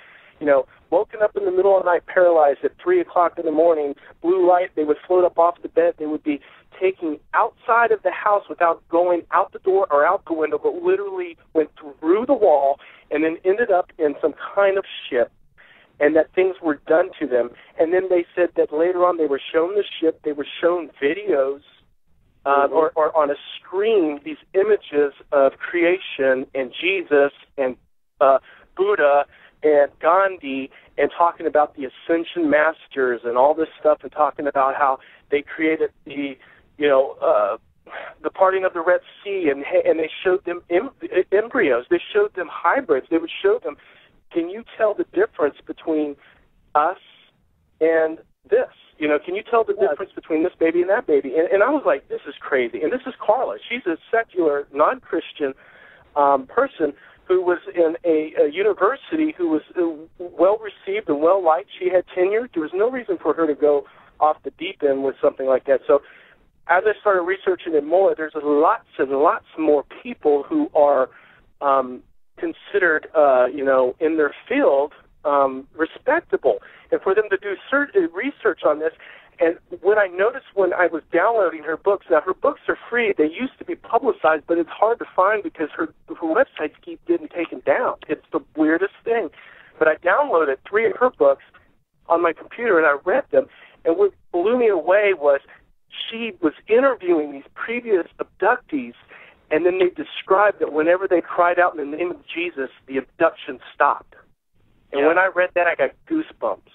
woken up in the middle of the night, paralyzed at 3 o'clock in the morning, blue light. They would float up off the bed. They would be taken outside of the house without going out the door or out the window, but literally went through the wall and then ended up in some kind of ship, and that things were done to them. And then they said that later on they were shown the ship, they were shown videos, or on a screen, these images of creation and Jesus and Buddha and Gandhi, and talking about the Ascension Masters and all this stuff, and talking about how they created the parting of the Red Sea, and they showed them embryos. They showed them hybrids. They would show them, can you tell the difference between us and this? Can you tell the difference between this baby and that baby? And I was like, this is crazy. And this is Carla. She's a secular, non-Christian person who was in a university, who was well-received and well-liked. She had tenure. There was no reason for her to go off the deep end with something like that. So as I started researching it more, there's lots and lots more people who are considered, in their field, respectable. And for them to do research on this, and what I noticed when I was downloading her books, now her books are free. They used to be publicized, but it's hard to find because her websites keep getting taken down. It's the weirdest thing. But I downloaded 3 of her books on my computer, and I read them, and what blew me away was she was interviewing these previous abductees, and then they described that whenever they cried out in the name of Jesus, the abduction stopped. And when I read that, I got goosebumps.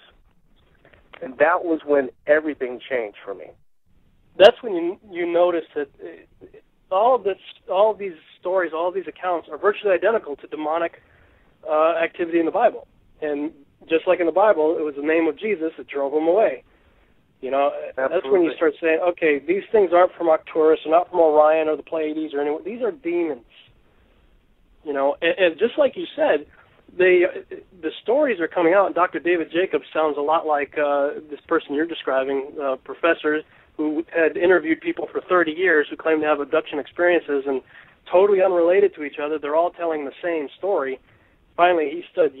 And that was when everything changed for me. That's when you notice that all of these stories, all of these accounts are virtually identical to demonic activity in the Bible. And just like in the Bible, it was the name of Jesus that drove them away. That's when you start saying, okay, these things aren't from Arcturus, or not from Orion or the Pleiades or anyone. These are demons. And just like you said, the stories are coming out, and Dr. David Jacobs sounds a lot like this person you're describing, professor who had interviewed people for 30 years who claimed to have abduction experiences and totally unrelated to each other. They're all telling the same story. Finally, he said,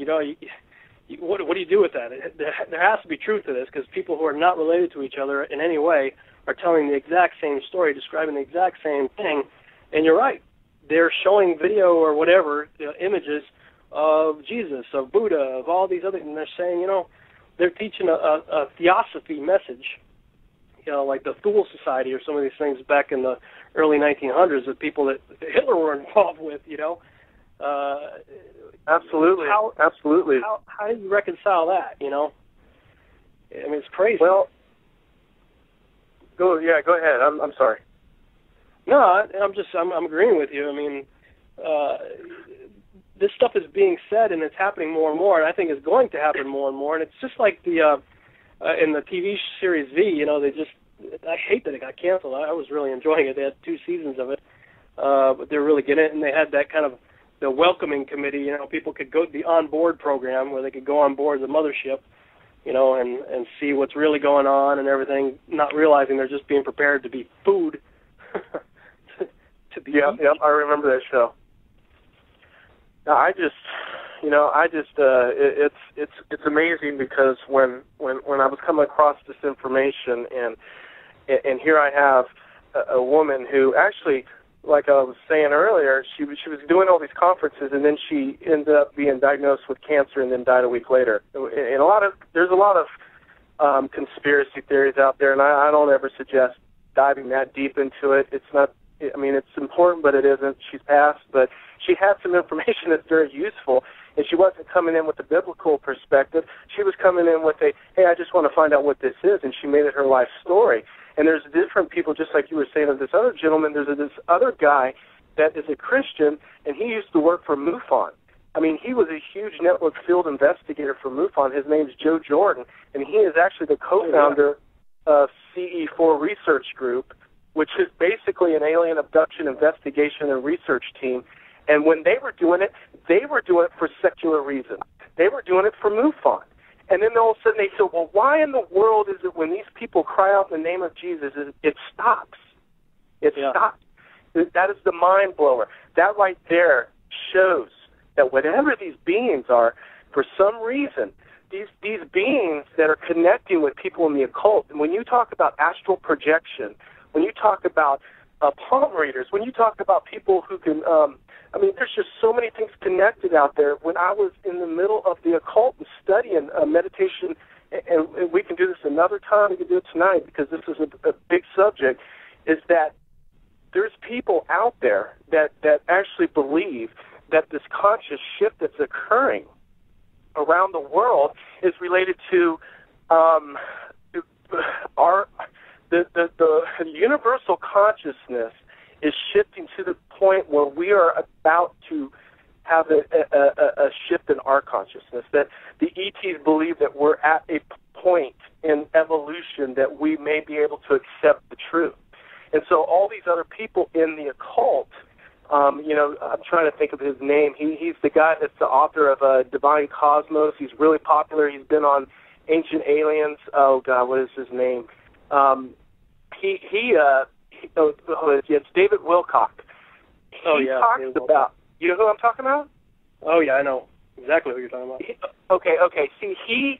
what do you do with that? There has to be truth to this, because people who are not related to each other in any way are telling the exact same story, describing the exact same thing. And you're right. They're showing video or whatever, images of Jesus, of Buddha, of all these other, and they're saying, they're teaching a theosophy message, like the Thule Society or some of these things back in the early 1900s with people that Hitler were involved with, Absolutely. Absolutely. How do you reconcile that, I mean, it's crazy. Well, go ahead. I'm sorry. No, I'm agreeing with you. I mean, this stuff is being said, and it's happening more and more, and I think it's going to happen more and more. And it's just like the in the TV series V. I hate that it got canceled. I was really enjoying it. They had 2 seasons of it, but they're really getting it, and they had that kind of the welcoming committee. People could go to the on-board program where they could go on board the mothership, and see what's really going on and everything, not realizing they're just being prepared to be food. Yep, I remember that show. It's amazing, because when I was coming across this information, and here I have a woman who actually, like I was saying earlier, she was doing all these conferences, and then she ended up being diagnosed with cancer and then died a week later. And there's a lot of conspiracy theories out there, and I don't ever suggest diving that deep into it. It's not. I mean, it's important, but it isn't. She's passed, but she had some information that's very useful, and she wasn't coming in with a biblical perspective. She was coming in with hey, I just want to find out what this is, and she made it her life story. And there's different people, just like you were saying of this other gentleman, there's this other guy that is a Christian, and he used to work for MUFON. I mean, he was a huge network field investigator for MUFON. His name's Joe Jordan, and he is actually the co-founder of CE4 Research Group, which is basically an alien abduction investigation and research team. And when they were doing it for secular reasons. They were doing it for MUFON. And then all of a sudden they said, well, why in the world is it when these people cry out in the name of Jesus, it stops? It stops. That is the mind blower. That right there shows that whatever these beings are, for some reason, these beings that are connecting with people in the occult, and when you talk about astral projection, when you talk about palm readers, when you talk about people who can, there's just so many things connected out there. When I was in the middle of the occult and studying meditation, and we can do this another time, we can do it tonight because this is a big subject, is that there's people out there that actually believe that this conscious shift that's occurring around the world is related to the universal consciousness is shifting to the point where we are about to have a shift in our consciousness, that the ETs believe that we're at a point in evolution that we may be able to accept the truth. And so all these other people in the occult, I'm trying to think of his name. He's the guy that's the author of Divine Cosmos. He's really popular. He's been on Ancient Aliens. Oh, God, what is his name? It's David Wilcock. He talks about, you know who I'm talking about? Oh, yeah, I know exactly what you're talking about. Okay. See,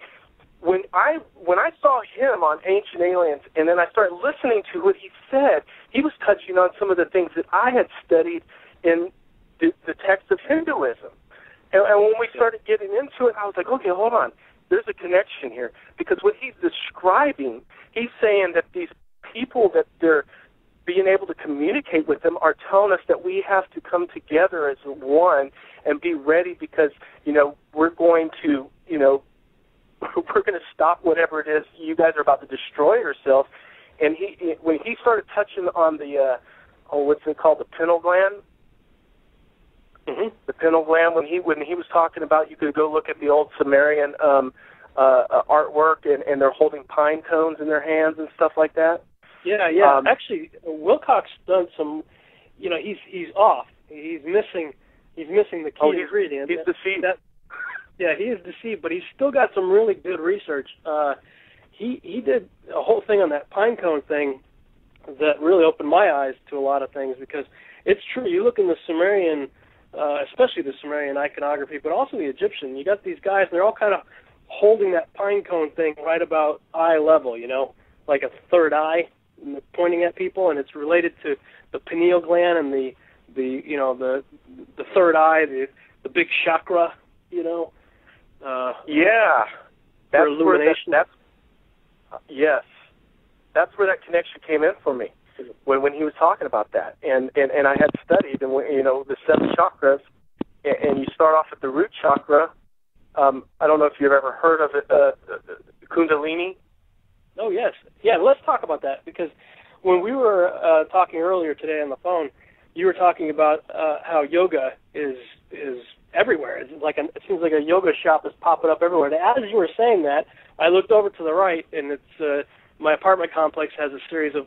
when I saw him on Ancient Aliens, and then I started listening to what he said, he was touching on some of the things that I had studied in the text of Hinduism. And when we started getting into it, I was like, okay, hold on. There's a connection here. Because what he's describing, he's saying that these people that they're being able to communicate with them are telling us that we have to come together as one and be ready because, we're going to, we're going to stop whatever it is you guys are about to destroy yourselves. And when he started touching on the, what's it called, the pineal gland? Mm-hmm. The pineal gland, when he was talking about, you could go look at the old Sumerian artwork, and they're holding pine cones in their hands and stuff like that. Yeah. Actually, Wilcock's done some. He's off. He's missing the key ingredient. He's deceived. He is deceived, but he's still got some really good research. He did a whole thing on that pine cone thing that really opened my eyes to a lot of things, because it's true. You look in the Sumerian, especially the Sumerian iconography, but also the Egyptian, you got these guys, and they're all kind of holding that pine cone thing right about eye level, like a third eye, and they're pointing at people, and it's related to the pineal gland and the third eye, the big chakra, Yeah, that's for illumination. Yes, that's where that connection came in for me when he was talking about that, and I had studied, and the 7 chakras, and you start off at the root chakra. I don't know if you've ever heard of it, Kundalini. Oh yes, yeah. Let's talk about that, because when we were talking earlier today on the phone, you were talking about how yoga is everywhere. It's it seems like a yoga shop is popping up everywhere. And as you were saying that, I looked over to the right, and it's my apartment complex has a series of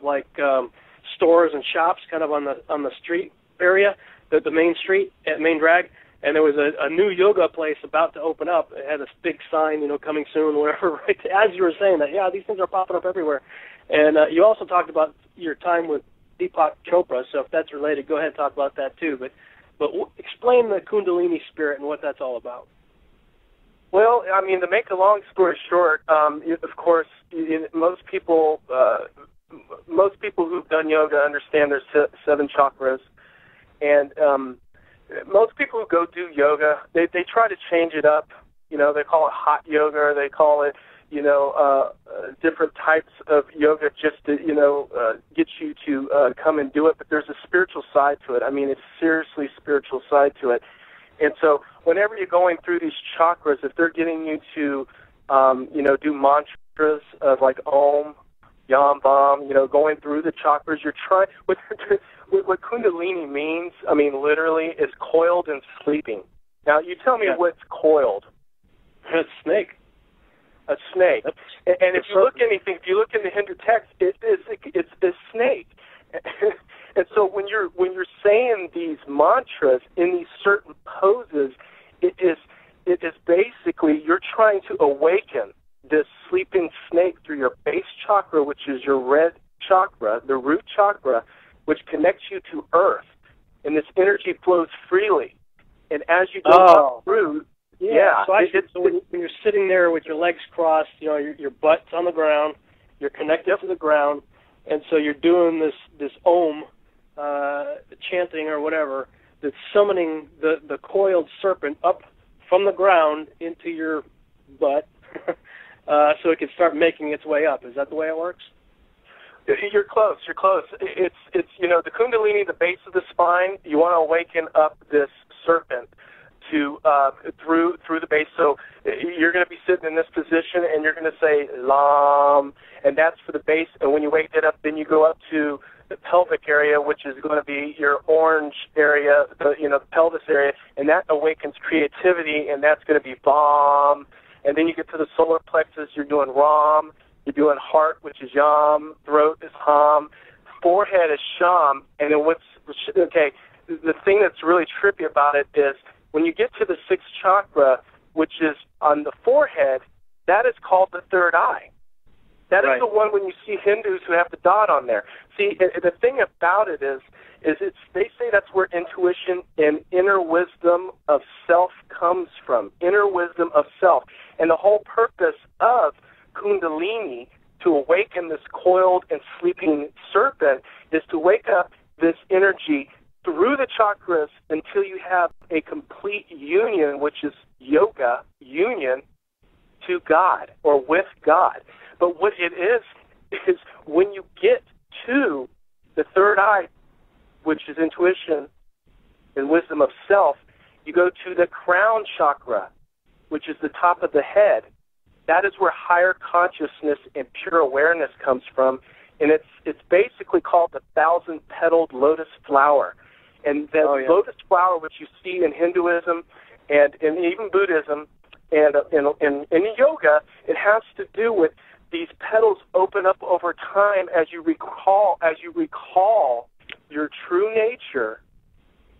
stores and shops kind of on the street area, the main street at Main Drag, and there was a new yoga place about to open up. It had this big sign, coming soon, whatever. Right as you were saying that, yeah, these things are popping up everywhere. And you also talked about your time with Deepak Chopra, so if that's related, go ahead and talk about that too. But explain the Kundalini spirit and what that's all about. Well, I mean, to make a long story short, of course, most people who've done yoga understand there's 7 chakras, and most people who go do yoga, they try to change it up. They call it hot yoga, or they call it different types of yoga just to get you to come and do it. But there's a spiritual side to it. I mean, it's seriously spiritual side to it. And so whenever you're going through these chakras, if they're getting you to do mantras of like Om, Yam, Bam, going through the chakras, you're trying. What Kundalini means, I mean, literally, is coiled and sleeping. Now, you tell me what's coiled. It's snake. A snake. And if you look in the Hindu text, it's a snake. And so when you're saying these mantras in these certain poses, it is basically you're trying to awaken this sleeping snake through your base chakra, which is your red chakra, the root chakra, which connects you to earth. And this energy flows freely. And as you go through, so when you're sitting there with your legs crossed, your butt's on the ground, you're connected to the ground, and so you're doing this Om chanting or whatever that's summoning the coiled serpent up from the ground into your butt so it can start making its way up. Is that the way it works? You're close. It's the Kundalini, the base of the spine. You want to awaken up this serpent to through the base. So you're going to be sitting in this position, and you're going to say Lam, and that's for the base. And when you wake it up, then you go up to the pelvic area, which is going to be your orange area, the pelvis area, and that awakens creativity, and that's going to be Bam. And then you get to the solar plexus, you're doing Ram. You're doing heart, which is Yam. Throat is Ham. Forehead is Sham. And then the thing that's really trippy about it is when you get to the 6th chakra, which is on the forehead, that is called the third eye. That is the one when you see Hindus who have the dot on there. See, the thing about it is they say that's where intuition and inner wisdom of self comes from. Inner wisdom of self. And the whole purpose of Kundalini, to awaken this coiled and sleeping serpent, is to wake up this energy through the chakras until you have a complete union, which is yoga, union to God or with God. But what it is when you get to the third eye, which is intuition and wisdom of self, you go to the crown chakra, which is the top of the head. That is where higher consciousness and pure awareness comes from, and it's basically called the 1,000-petaled lotus flower. And the lotus flower, which you see in Hinduism and in even Buddhism and in yoga, it has to do with these petals open up over time as you recall your true nature,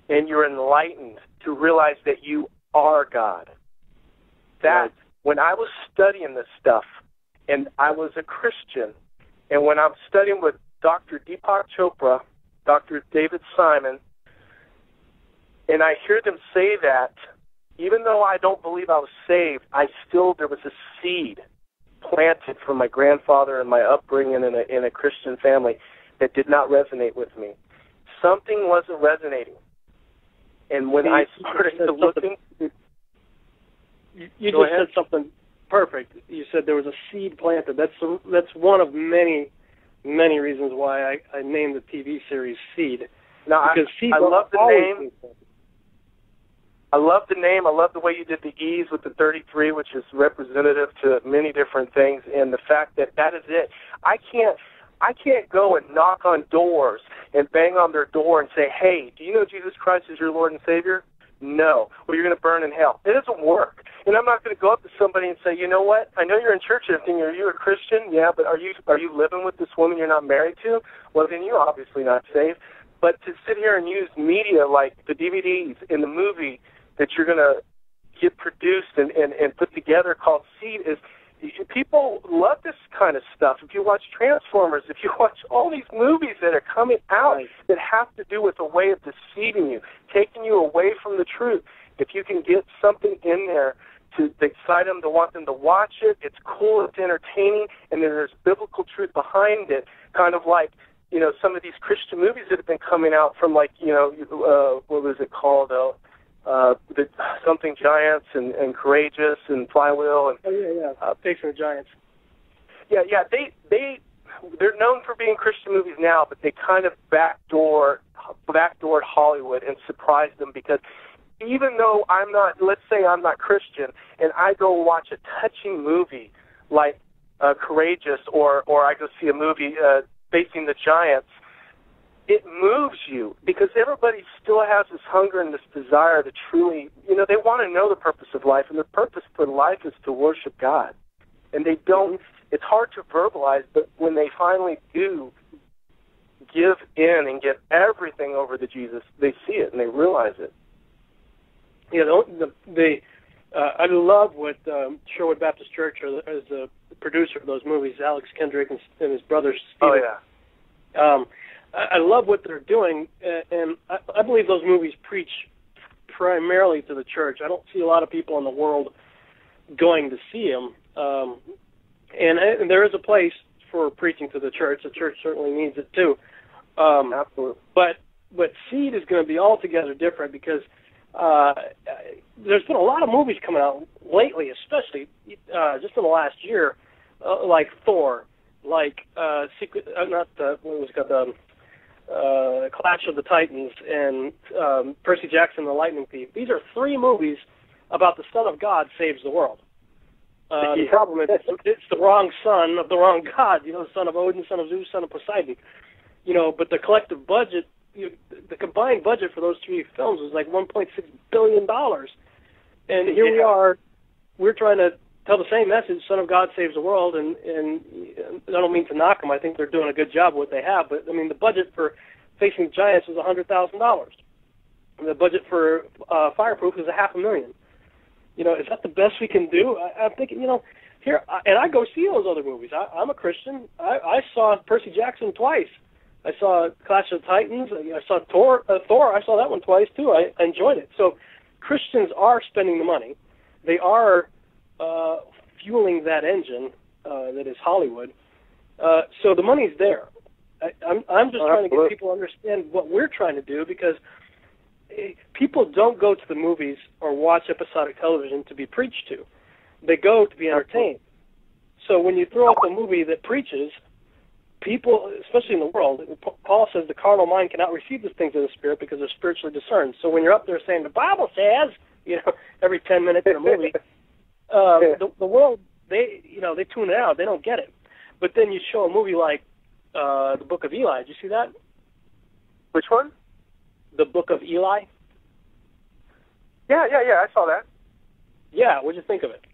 and you're enlightened to realize that you are God. When I was studying this stuff, and I was a Christian, and when I'm studying with Dr. Deepak Chopra, Dr. David Simon, and I hear them say that even though I don't believe I was saved, there was a seed planted from my grandfather and my upbringing in a Christian family that did not resonate with me. Something wasn't resonating. And when I started to look... You just said something perfect. You said there was a seed planted. That's one of many reasons why I named the TV series Seed. Now, I love the name. I love the name. I love the way you did the E's with the 33, which is representative to many different things, and the fact that is it. I can't go and knock on doors and bang on their door and say, hey, do you know Jesus Christ is your Lord and Savior? No. Well, you're going to burn in hell. It doesn't work. And I'm not going to go up to somebody and say, you know what? I know you're in church and everything. Are you a Christian? Yeah, but are you living with this woman you're not married to? Well, then you're obviously not saved. But to sit here and use media like the DVDs and the movie that you're going to get produced and put together called Seed is, people love this kind of stuff. If you watch Transformers, if you watch all these movies that are coming out that have to do with a way of deceiving you, taking you away from the truth, if you can get something in there to excite them, to want them to watch it, it's cool, it's entertaining, and then there's biblical truth behind it, kind of like, some of these Christian movies that have been coming out from what was it called, something Giants and Courageous and Flywheel and Facing the Giants. Yeah, they're known for being Christian movies now, but they kind of backdoored Hollywood and surprised them, because even though let's say I'm not Christian, and I go watch a touching movie like Courageous, or I go see a movie Facing the Giants, it moves you, because everybody still has this hunger and this desire to truly, they want to know the purpose of life, and the purpose for life is to worship God. And they don't, it's hard to verbalize, but when they finally do give in and give everything over to Jesus, they see it and they realize it. I love what Sherwood Baptist Church, as the producer of those movies, Alex Kendrick and his brother Stephen. Oh, yeah. I love what they're doing, and I believe those movies preach primarily to the church. I don't see a lot of people in the world going to see them, and there is a place for preaching to the church. The church certainly needs it too. Absolutely. But Seed is going to be altogether different, because there's been a lot of movies coming out lately, especially just in the last year, like Thor, like Clash of the Titans, and Percy Jackson and the Lightning Thief. These are 3 movies about the Son of God saves the world. The problem is it's the wrong son of the wrong God, the son of Odin, son of Zeus, son of Poseidon. But the collective budget, the combined budget for those 3 films was like $1.6 billion. And here we are, we're trying to tell the same message, Son of God saves the world, and I don't mean to knock them. I think they're doing a good job of what they have, but, the budget for Facing the Giants was $100,000. And the budget for Fireproof is $500,000. Is that the best we can do? I'm thinking, here, and I go see those other movies. I'm a Christian. I saw Percy Jackson twice. I saw Clash of the Titans. I saw Thor. I saw that one twice, too. I enjoyed it. So Christians are spending the money. They are fueling that engine that is Hollywood. So the money's there. I'm just trying to get people to understand what we're trying to do, because people don't go to the movies or watch episodic television to be preached to. They go to be entertained. So when you throw up a movie that preaches, people, especially in the world, Paul says the carnal mind cannot receive the things of the Spirit because they're spiritually discerned. So when you're up there saying the Bible says, every 10 minutes in a movie, the world, they tune it out. They don't get it. But then you show a movie like the Book of Eli. Did you see that? Which one? The Book of Eli. Yeah, I saw that. Yeah, what'd you think of it?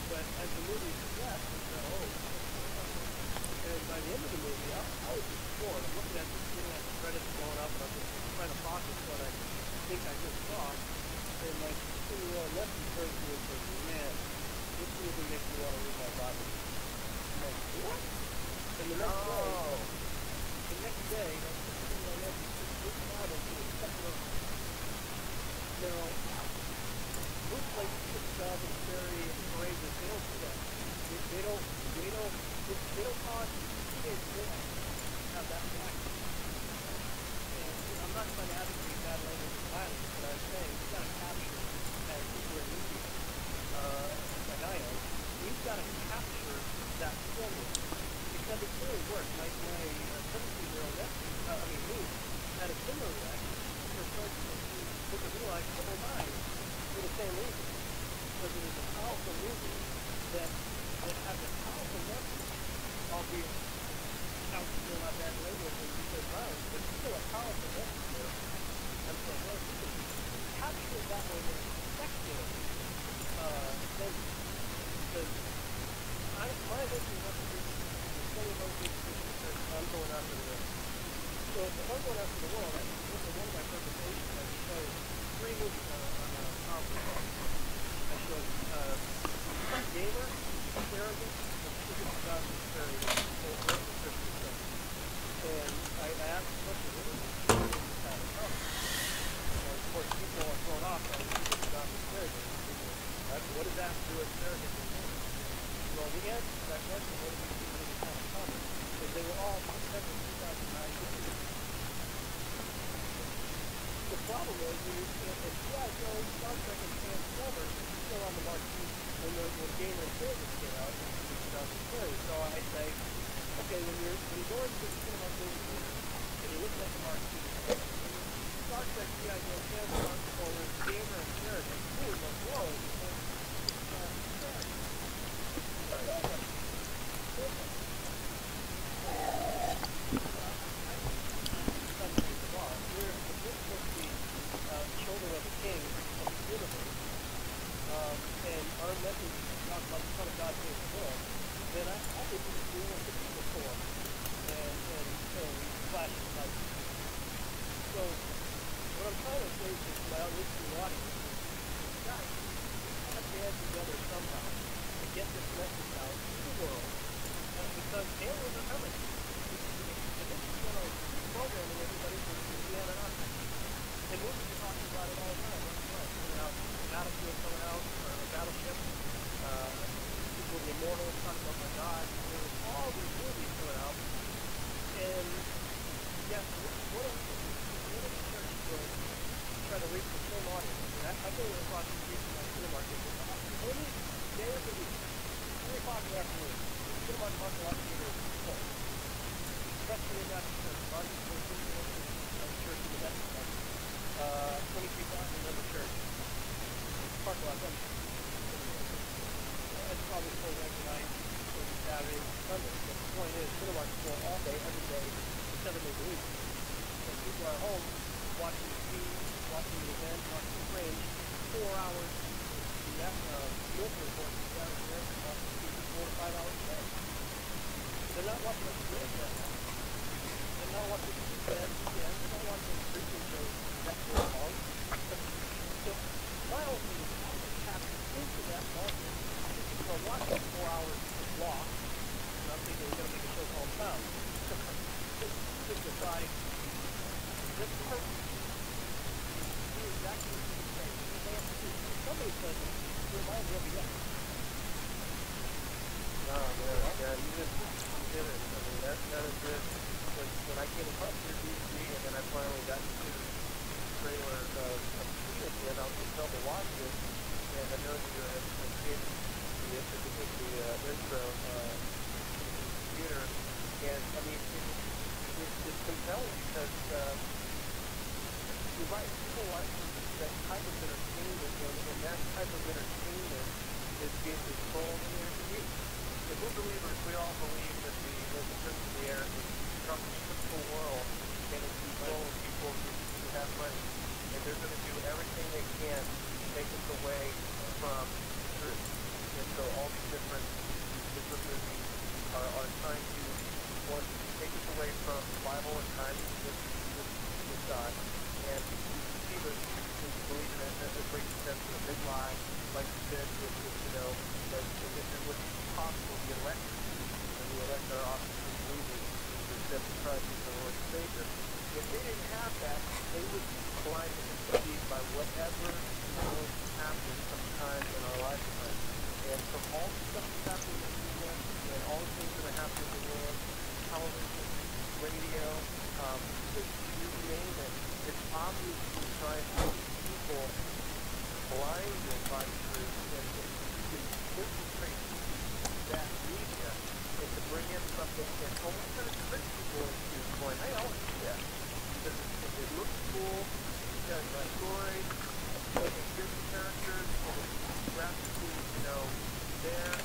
But as the movie progressed, I said, oh, and by the end of the movie, I was just floored. I'm looking at the credits going up, and I'm just trying to process what I think I just saw. And my 16-year-old nephew turns to me and says, man, this movie makes me want to read my Bible. I'm like, what? And the next day, my 16-year-old nephew took this Bible to a secular home. Now, most places that sell and very courageous, they don't do that. They don't cause kids to have that reaction. And I'm not trying to advocate bad language and violence, but I'm saying you've got to capture, as people in media, like I am, we've got to capture that formula. Because it really works. My 17-year-old nephew, me, had a similar reaction. Her son took a real life several times for the same reason. Because it is a powerful movie that has a powerful message, albeit out still not bad language and because violence, but still a powerful message there. And so, well, if you can capture it that way in a secular sense, because my mission has to be the same motivation that I'm going after the world. So if I'm going after the world, one of my presentations, I show 3 movies on a conference. I show Gamer, Surrogate, and Secret God Prosperity, or Christian stuff. And I asked the question, what is this kind of comment? And of course, people are thrown off by Secret God Prosperity. What does that do with Surrogate? Well, the answer to that question, what is this kind of comment? Is they were all September 2009. The problem is, if G.I. Joe, Star Trek, and Transformers are still on the marquee when Gamer and Surrogate came out in 2003. So I say, okay, when you go into the cinema movie theater and you look at the marquee, Star Trek, G.I. Joe, Transformers, Gamer, and Surrogate, who in the world is going to children of the King of the universe, and our message talks about the Son of God being the world, then I think we should do what the people for and flash the light. So, what I'm trying to say to my listening audience is, guys, we've got to band together somehow to get this message out to the world, because aliens are coming. And this is what I'm programming everybody to be Anunnaki. And movies are talking about it all the time. Coming out, Battlefield coming out, or a battleship. People with the Immortals talking about my God. There's all these movies coming out. And yet, what are the church doing to try to reach the same audience? I go across the street from my cinema market. Any day of the week, 3 o'clock in the afternoon, the cinema market lot theater is full. Especially in that church. Church in the Methodist Church. 23,000 member church. Park lot empty. It's probably full every night, maybe Saturday, Sunday. But the point is, cinema is full all day, every day, 7 days a week. So people are home watching the TV, watching the event, watching the fringe, 4 hours. The local report is down there, watching the TV 4 to 5 hours a day. They're not watching the fringe right now. They're not watching the event, they're not watching the Christian shows. That's what it's called. So, my whole thing is how to tap into that market. If people are watching 4 hours of walk, and I'm thinking we're going to make a show called Sound, just decide this person do exactly what you say. Somebody says it reminds me of a yes. Oh, man, you did it. I mean, that is good. When I came across your DVD, and then I finally got to the trailer of Sweden, and I was able to watch it, and I know you had created the intro computer, and I mean, it's compelling because you're right, people like that type of entertainment, and that type of entertainment is being controlled in their community. If we're believers, we all believe that the prince of the air is the world and it's controlling people who have money, and they're going to do everything they can take us away from truth. And so all these different movies are trying to, one, take us away from the Bible and time with God, and deceive us into believing that a great sense of a big lie, like you said, that it wouldn't be possible to elect and we elect our officers as believers to accept Christ as the Lord and Savior. If they didn't have that, they would be blinded and deceived by whatever is going to happen sometime in our lifetime. And from all the stuff that's happening in the media and all the things that are happening in the world, television, radio, you name it, it's obviously trying to keep people blinded by the truth and you can infiltrate that media and to bring in something and almost kind of trick people into going, hey, I want to see that. Because it looks cool, it's got a story, it's good characters, and it's graphically, there,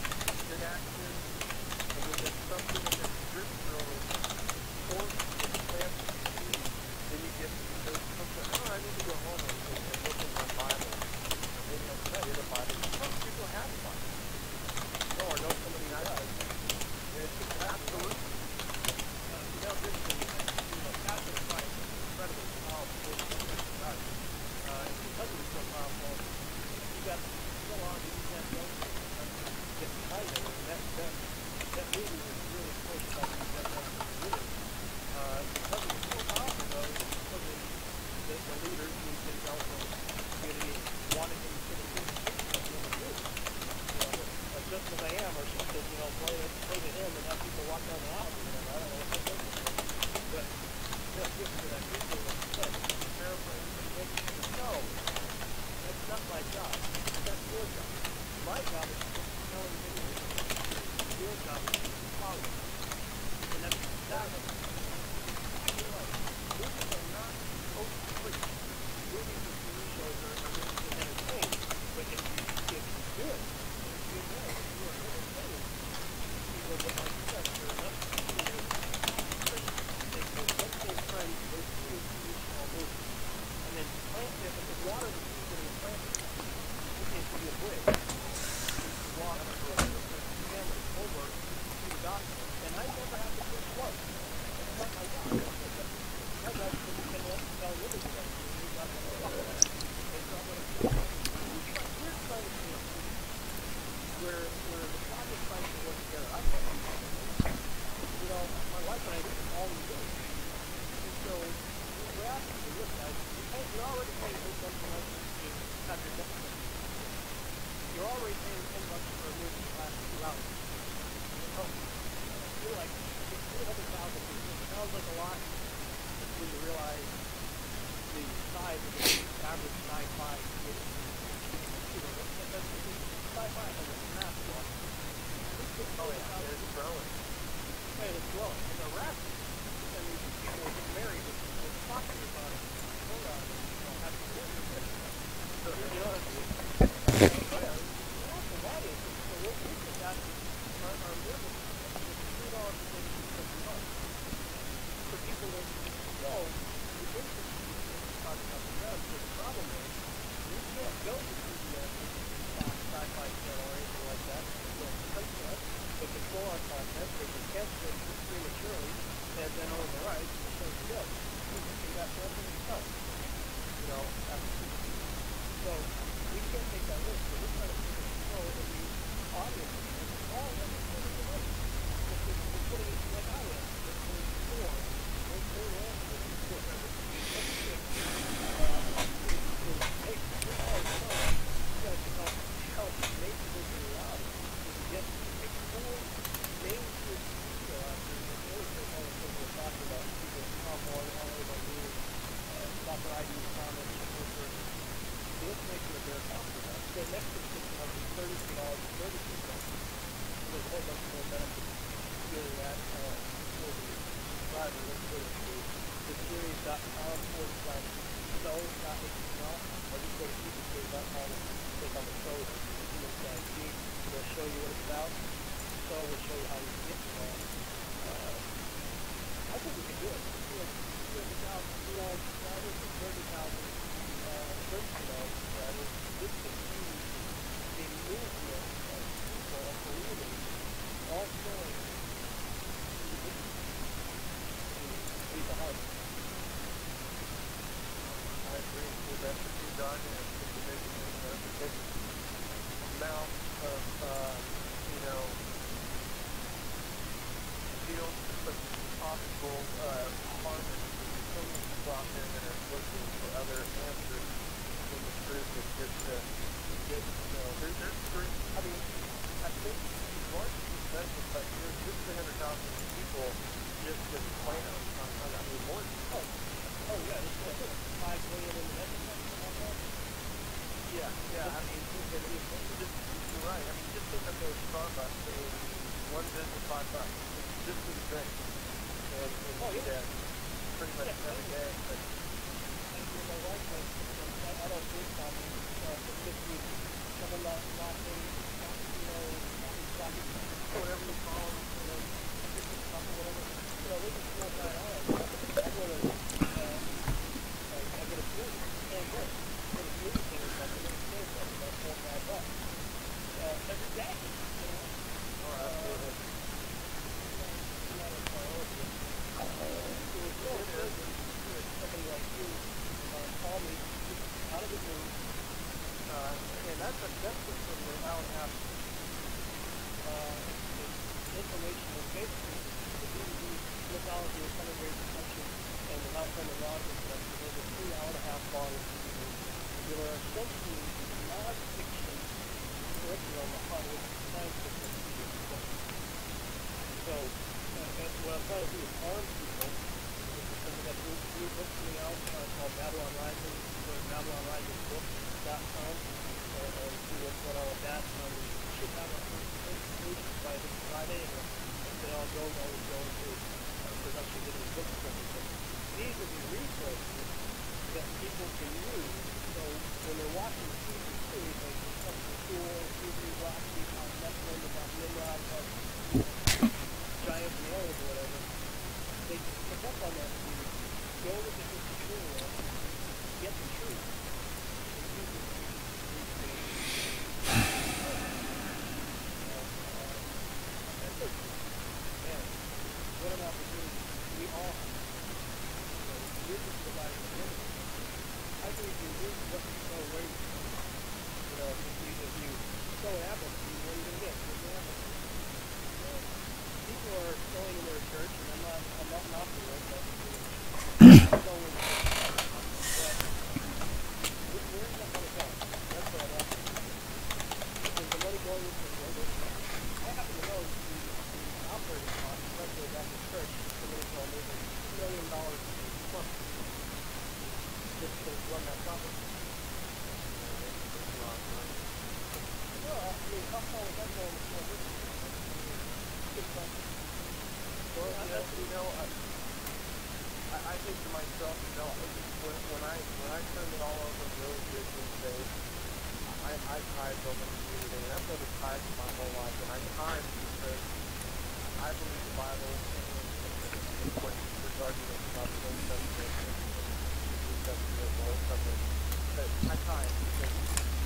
good action, and when there's something in the scriptural force and plans to see, then you get something, I need to go home and look at my Bible. Or maybe I'll study the Bible. Some people have a Bible. Or know somebody who does. It's absolutely. Catholic Christ is incredibly powerful. And because it's so powerful, you got so long to use that young get behind it. And that movie was really pushed by that young community. Because it was so powerful, though, because the leaders who in the community wanted him to the movie. Just as I am, or she said, play to him and have people walk down the aisle. I don't know what they're thinking. But just for that people said, paraphrase, no, that's not my job. That's your job. My job is to tell him anything. Your job is to follow him. And that's exactly right. Movies are not supposed to preach. Movies and TV shows are meant to entertain. But if you do it, if you are entertaining people that are such or enough to see it, they go one day trying to go through a traditional movie. And then plant it, if the water is used in the planting, it needs to be a bridge. Walk family over to the gospel. And I never have to preach once. It's not my job. My job is to tell living stuff. We're trying to see where the project tries to work together. My wife and I, this is all we do. And so we're asking you, look, guys, you're already paying $8 a month to have your Netflix. You're already paying $10 for a movie the last 2 hours. You're like 300,000 people. It sounds like a lot when you realize the size of the average sci-fi theater. Sci-fi has a massive one. It's growing. And it's growing. And the rest, I mean, people will get married and talking about it. Having a movie. So, what I mean? That is, so what we just got our movie is $3 a month. For people that know the interest in talking about the rest, but the problem is, we can't go to CBS sci-fi channel or anything like that. They'll price us, they control our content, they can cancel it prematurely, and then own the rights, and so it's good. We got something to cut, after 6 years. So, we can't take that risk, so we're trying to figure control of the audience. It's all of it for the money. We're putting it like I am. We're putting it for. We're help make this a reality. To get a cool mainstream studio out there that illustrates all the things we're talking about. People come on, all over me, stuff that I do, comments, and so forth. The information that they're talking about. So next to $32 and $32. There's a whole bunch more benefits doing that for the subscriber. Let's go to theseries.com/show.html, or just go to theseries.com and click on the show USIG. It'll show you what it's about. So we'll show you how you can get involved. I think we can do it. We have 200,000 subscribers and 30,000 $32 subscribers. This that's what you've done, and it's the division, and the big amount of, fields to put possible harm in. So many people out there that are looking for other answers when the truth is just there's three, I mean, I think it's going to be special, but there's just 300,000 people just in Plano. I mean, more than yeah, there's 5 million in the Nephilim. Yeah, I mean, you're right. I mean, just think of those Starbucks paying one visit $5. Just for the drink. And pretty much every day. But my wife, I don't drink coffee for 6 weeks. I'm not in, whatever you call them, whatever. They can smoke that out. I go to, I get a smoothie. And good. I get a smoothie thing or something. And it's safe for about $4 or $5. Every day. absolutely. Somebody like you call me out of the blue, and that's just from the hour and a half information is basically the DVD mythology of coming great protection and the Mount Hermon Law Protection. Those are 3 hour-and-a-half long DVDs. They are essentially non-fiction curriculum upon which science fiction is based. So, what I'm trying to do is arm people. Something that new book coming out called Babylon Rising. Go to BabylonRisingBook.com and see what's going on with that. We should have our first page by this Friday, and if it all goes, I will go into production getting book printed. These are the resources that people can use. So when they're watching TV series, like something cool, TV, Rocky, about Nephilim, about Nimrod, about giant males or whatever, they pick up on that TV, go to the history manual, get the truth, and use it to recreate. Man, what an opportunity. We all have. You're just providing the image. I believe you use what you throw away. If you throw an apple, what are you going to get? What's an apple? People are going in their church, and I'm not knocking them, but going in their church. But where's that money going? That's what I'm asking. Is the money going into the building? I happen to know the operating cost, especially at the church, somebody told me that $2 million a month just to run that property. Well, I mean, how far was that going before this? Good question. Well, I think to myself, when I turned it all over to really good these days, I tried building a community, and I've never tried for my whole life, and I tried because I believe the Bible and what regarding about the Old Testament and the New Testament and the Old Testament, but I tried because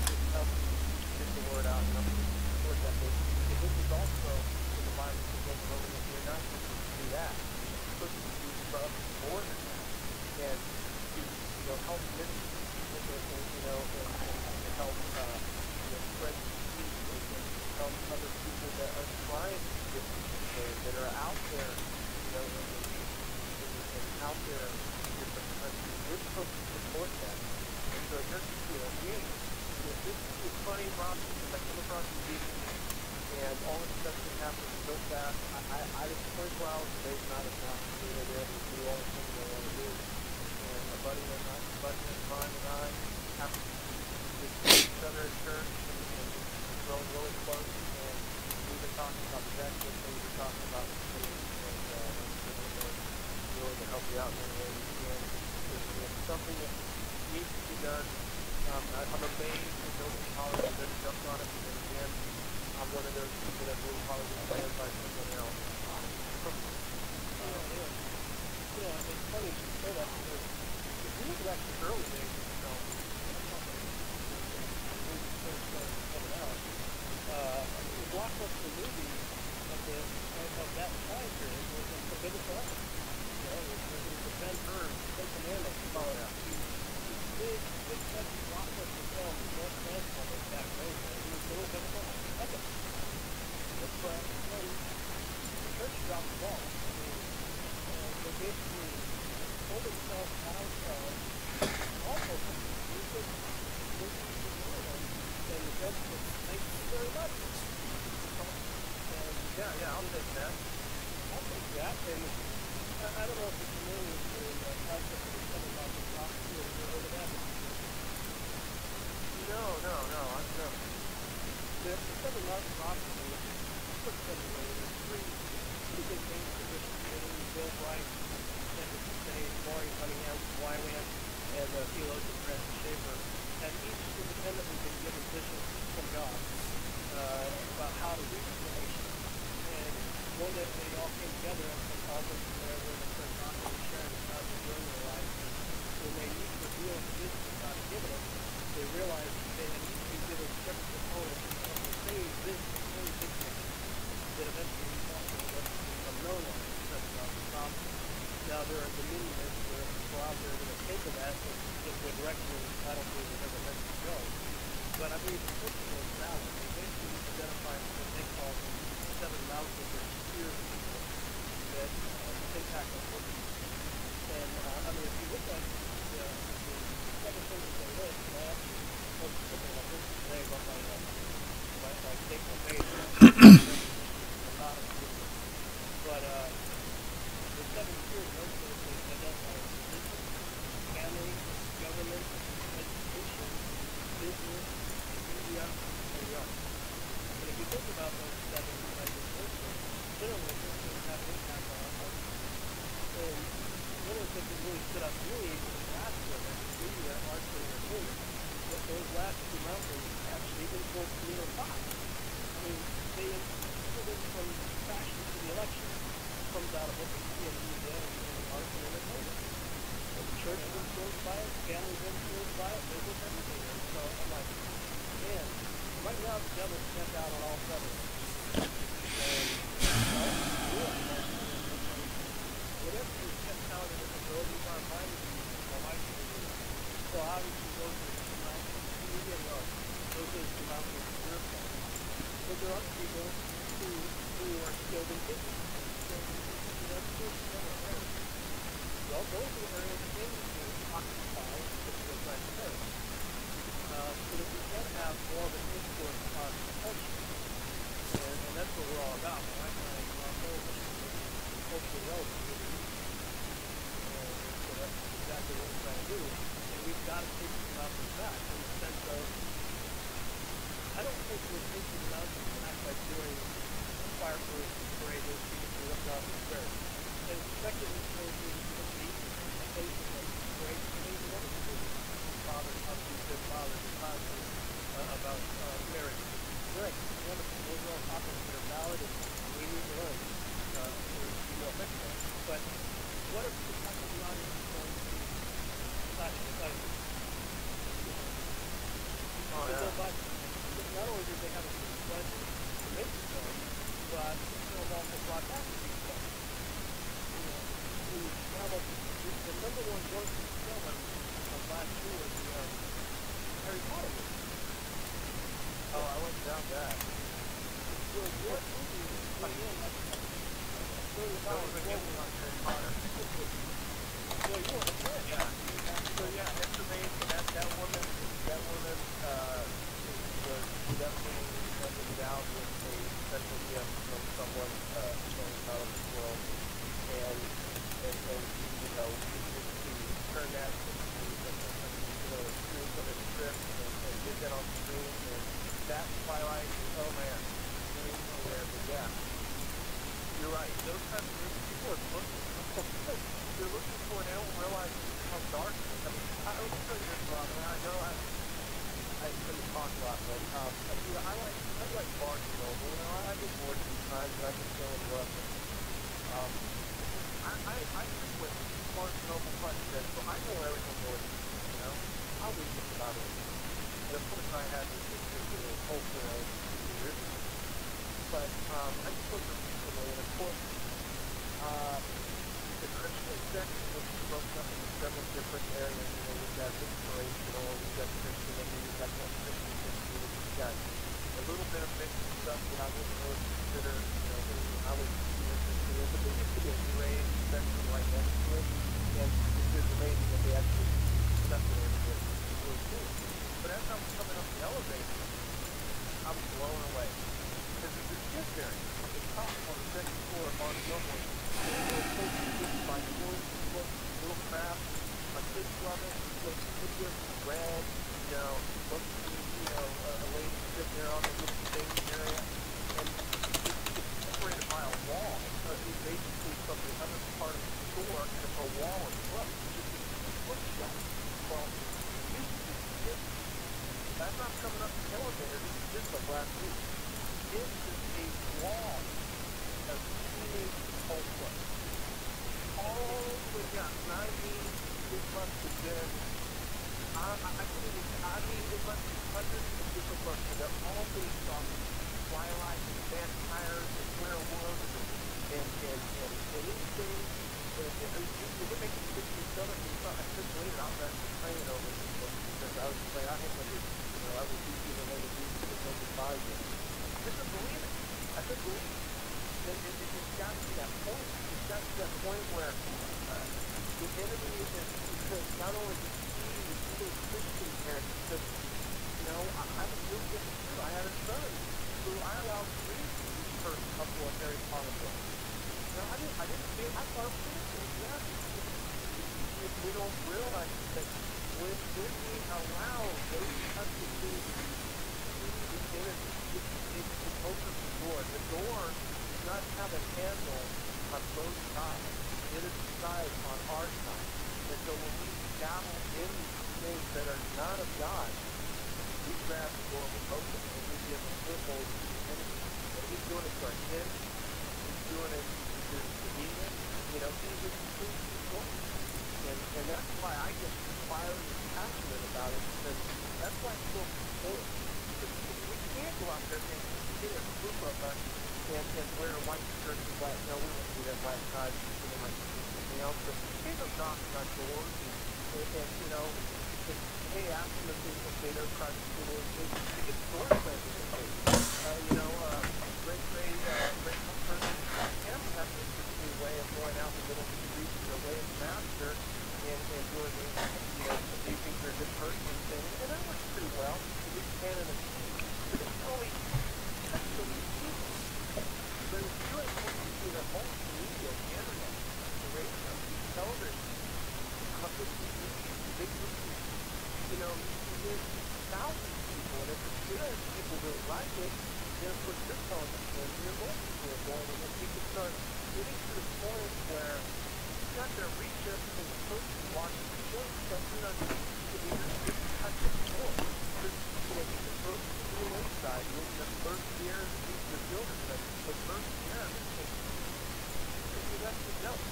it helps get the word out and helps support that book. But this is also what the Bible says over and over again. You're not supposed to do that. You're supposed to do stuff more than that, and to help ministry, and help spread the seed and help other people that are trying to get people saved, that are out there, and out there in different countries. We're supposed to support that. And so just, it's funny, Rob, because I come across the TV and all this stuff can happen so fast. I just 24 hours a day is not enough to be able to do all the things I want to do. And a buddy of mine and I have to just see each other at church and grow really close. And we've been talking about the Jackson thing, we've been talking about the things, and really to help you out in any way we can. It's something that needs to be done. I'm amazed that nobody hollers and doesn't jump on it, because again, I'm one of those people that really hollers and planned by someone else. It's funny you say that, because if you look back to the early days of the film, coming out, the blockbuster movie of that time period was Forbidden Forever. It was the Ben Hur, Ten Commandments, about these big that process of film is more transformative back then. It was a little difficult. But when the church dropped the ball, they basically pulled themselves out of also music, and the judge said, thank you very much. And Yeah, I'll take that. I'll take that. And I don't know if you're familiar with the concept of the 7 mountain prophecy. Have you heard of that? No. The 7 mountain prophecy, put simply, there's 3 pretty big things for Christianity: Bill Bright, Edward Crusade, Maureen Cunningham, Wyland, and theologian Francis Schaeffer, have each independently been given visions from God about how to reach the nation. And one day they all came together at some conference where they started talking and sharing about the doing in their lives. When they each revealed the vision that God had given them, they realized that they had each been given separate components of the same vision, the same big picture that eventually become known as the 7 mountain prophecy. Now there are dominionists, there are people out there that have taken that in a direction I don't believe it ever meant to go. But I believe the principle is valid. They basically identify what they call the 7 mountains or spheres of people that impact our culture. And I mean, if you look at the 7 things that they list, and I actually posted something like this today about my take on page. But the 7 spheres, those things they identify as religion, family, government, education, business, media, and the arts. And if you think about those 7 like this listed, generally those things have an impact on our culture. And one of the things that really stood out to me was the last one, that is media, arts, and entertainment. That those last 2 mountains actually influence the inner thought. I mean, they influence from fashion to the election. It comes out of what we see in media and arts and entertainment. And the church is influenced by it, family is influenced by it, business, everything. And so I'm like, man, right now the devil's stepped out on all 7. And whatever your test talent and abilities are, mine is my wife's ability. So obviously those are the 2 mountains, media and arts. Those are the 2 mountains that we're from. But there are people who are skilled in business. Well, those are the areas that they need to occupy if they're trying to serve. So that we can have more of an influence on culture. And that's what we're all about. My wife and I are our whole mission is culturally relevant. And so that's exactly what we're trying to do. And we've got to take these mountains back in the sense of, I don't think we're taking the mountains back by doing fire parade and people up down the square. And expecting these things to be a place of great things and other things. Fathers, husbands, good fathers, and fathers about marriage. Great, wonderful. Those are all topics that are valid and we need to learn to be more effective. But what if the type of the audience is going to be excited? Oh, yeah. Not only did they have a good pleasure to make the film, but the film also brought back the big film. The number 1 grossing film of last year was the Harry Potter movie. Oh, I went down that. So what movie is playing in like $1 billion on Harry Potter? So you want to say it? Yeah. So yeah, it's amazing. That woman was definitely endowed with a special gift from someone out of this world, and you know, to turn that into a series of a script and get that on screen, and that Twilight, oh man, but yeah, you're right. Those kinds of movies, people are looking. They're looking for it. They don't realize how dark it is. I mean, I will tell you this, Rob. I know I couldn't talk a lot, but I like Barnes and Noble. You know, I get bored sometimes, and I can fill in the I think with Barnes and Noble Presidential, I know everything going on. You know, I'll read just about it. And of course, I had this particular culture years ago. But I just looked recently, and of course, the Christian section, which is broken up into several different areas. You know, we've got inspirational, we've got elevator, I'm blown away. Because there's this kid there on the top, on the second floor of Barnes Noble. By little craft. My kids love it. It's red, looks a lady sitting there on the little stage area. And it's separated by a wall. It's basically from the other part of the store, and it's a wall of books. It's just a bookshelf. Well, that's not coming up the elevator. This is just like last week. This is a wall of teenage pulp books. All the way down. And I mean, it must have been, it must be hundreds of different books, and they're all based on Twilight and vampires and werewolves and anything. You would make a picture of it. I couldn't believe it. I was actually praying over this book because I was praying. I would be even later do this over 5 years. I couldn't believe it. I couldn't believe it. It's got to be that point. It's got to be that point where the enemy is not only deceived little Christian parents, because, I was doing this too. I had a son who I allowed to read the first couple of Harry Potter books. I thought it was innocent. Yeah. We don't realize that when we allow those types of things to the enemy, it opens the door. The door does not have a handle on both sides. It is decided on our side. And so when we dabble in things that are not of God, we grab the door with both of them and we give a foothold to the enemy. And he's doing it to our kids. He's doing it to the media. He's going. And that's why I get fiery and passionate about it, because that's why it's so important. We can't go out there and get a group of us and wear a white shirt and black. No, we won't do that black tie, like something else. But they go knocking on doors and hey, ask them if they know private school is. They get door plans in their face. Great person. Him has this new way of going out in the middle of the street and away as master and doing the, they think they're a good person and that works pretty well. We can in a but it's only that's so easy. But it's really important to see the whole media, the internet, the radio, television, public TV, big movies, there's thousands of people, and if it's good, people really like it, then of course you're telling them things, and more people are going, and if you can start getting to the point where you've got their research and the person watching the show, but just touch the floor. The first school inside, the first year, the children, the first year, that's the joke.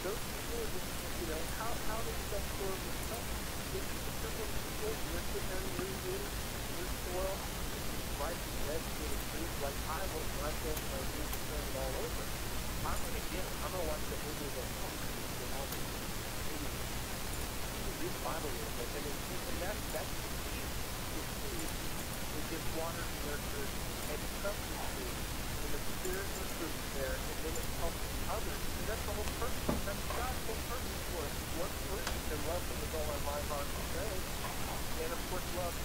Those people are just, how does that story become? It's a simple people, you're sitting there and reading your soil, right, red, trees, like I was when I came to my dreams and turned it all over. I'm going to watch the movie that comes and all the read the Bible a little bit, and that's the key. The key is get water and nurture and substitute, and the spirit and the fruit there, and then it helps others. And that's the whole purpose. That's God's whole purpose for us. One person can love them with all our mind, heart, and strength, and of course love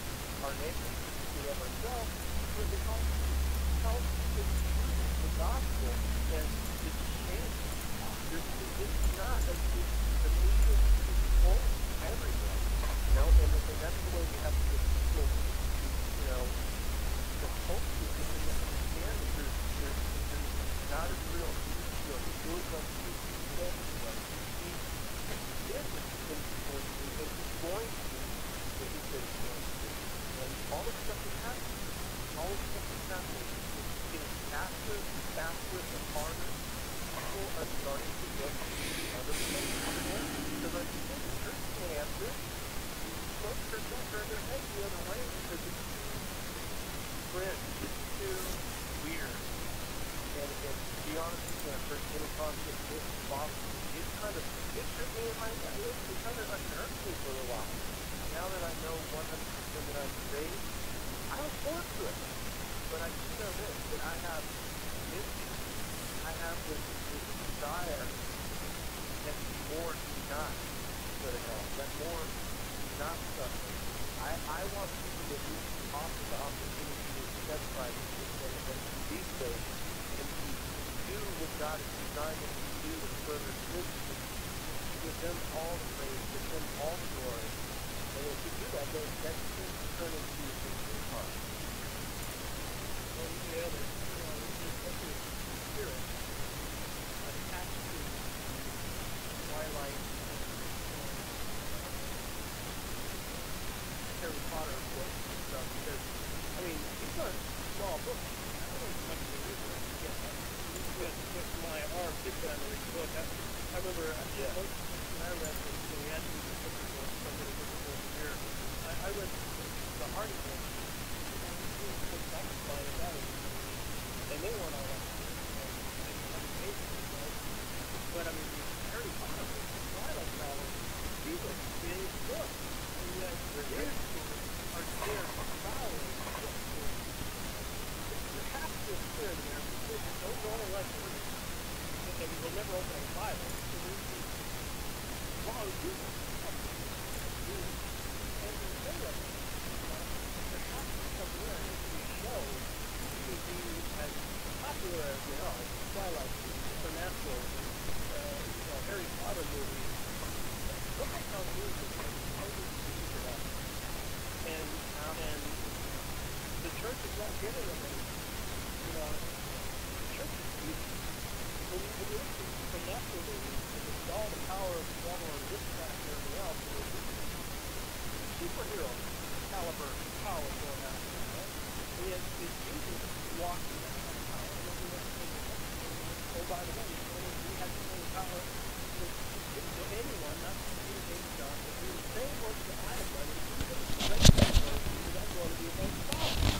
our neighbors as we love ourselves. But it also helps the truth, the gospel, and the change. It's not the media is full everywhere, and that's the way we have to get people, to hope people can understand that there's not as real issue of doing what you said was. He did what he said before you, and he's going to do what he said he's going to do. And all the stuff is happening. It's getting faster and harder. People are starting to look to other places for answers. Because like you said, the church can't answer it. Most churches turn their head the other way because it's too fringe. It's too weird. And to be honest with you, when I first came across this Boston, it took me in my head. It kind of unnerved me for a while. Now that I know 100% that I'm saved, I look forward to it. But I do know this, that I have this desire that more do not go to hell, that more do not suffer, I want people to at least offer the opportunity to identify these days and to do what God has designed them to do to further His kingdom. Give them all the praise, give them all the glory. And if you do that, then that seems to turn into a true heart. Well, yeah, there's such a spirit attached to Twilight and Harry Potter books and stuff, because, I mean, these aren't small books. I don't know much of a reader. With my arm, big time to read the book. I remember when I read this, we had to do the different books, somebody different books here. I read the Hardy books, I could find it out, and they weren't all that amazing, right? But I mean, Harry Potter books, the Twilight novels, these are big books, and yet the characters are there prowling. There has to be a spirit in there, because don't go only like to read, and you'll never open a Bible, so there's these long people, and the thing of it, there has to be something there, and if you show to be as popular as they are, Twilight, Supernatural, Harry Potter movies, look at how good this is, how good this is for us. And the church is not giving them any, the church is beautiful. When you look at Supernatural movies, and it's all the power of the devil and witchcraft and everything else, and there's superhero caliber power going on, right? And yet, Jesus walked in that kind of power, and then we have to say, oh, by the way, we had the same power to anyone, not to communicate with God, but do the same work that I have done, and if you don't break that word, because I'm going to be a better father.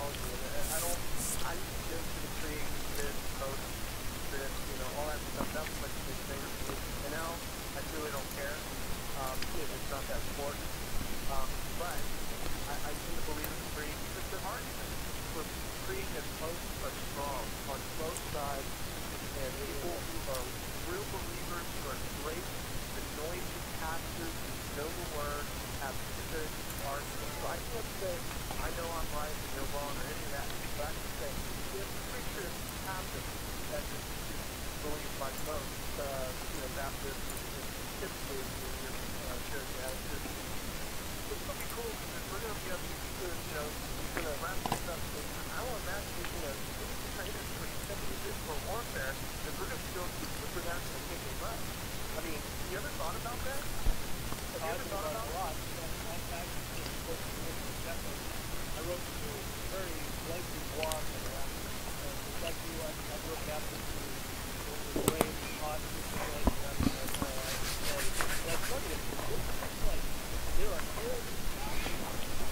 technology, and I used to go to the tree, this, post, this, all that stuff. That was like a big thing for me. And now I really don't care. It's not that important. But I tend to believe in the tree because the argument for tree and post are strong on both sides, and people who are real believers who are great, anointed pastors who know the word, have good arguments. So I can't say I know I'm right and you're wrong or any of that, but I can say if the preacher happens that is believed by most, Baptists and typically your charismatic Christians, it's going to be cool because we're going to be able to, he's going to wrap this up. So I will imagine he's going to train us for heavy physical warfare, and we're going to go for that and kick him butt. I mean, you ever thought about that? Have you ever thought about it? I wrote 2 very lengthy blogs on that. Just like you, I grew up Baptist in the rain, hot situation. And I started it. It's like there are old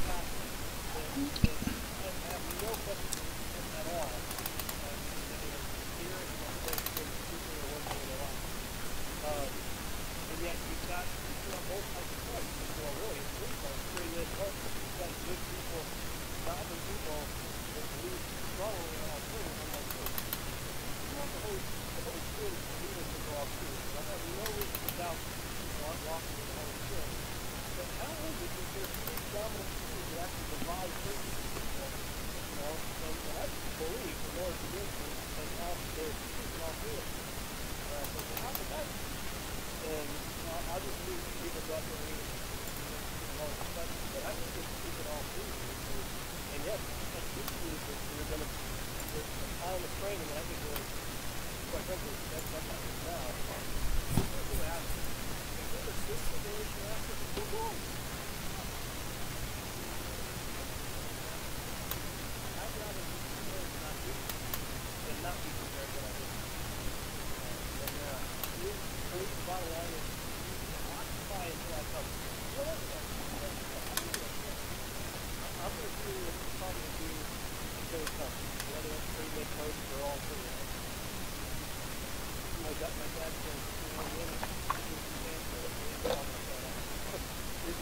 pastors that I have no question at all. That are here and people are working in their life. And yet you've got both types of points. Well, really, it's 3 points, 3 good points. You've got good people, godly people that believe strongly in all truth. I'm like, you want the Holy Spirit to lead us into all truth. I have no reason to doubt walking with the Holy Spirit. But how is it that there's 3 dominant truths that actually divide certain people? And I believe the Lord forgives me, and now there's truth in all 3 of them. So how could that be? And I'll just leave people go up there and read all the questions, but I think there's truth in all 3 of them. And yes, I do believe that we're going to, there's a time of training, and I think we're, quite frankly, that's not now. This is going to happen. If there's a good situation after, we're going. I'd rather be prepared to not be than not be prepared to not be. The bottom line is, occupy until I come. Whatever that is. I'm going to do what it's probably do until it comes. Whether it's 3 mid posts or all 3. My dad says, women,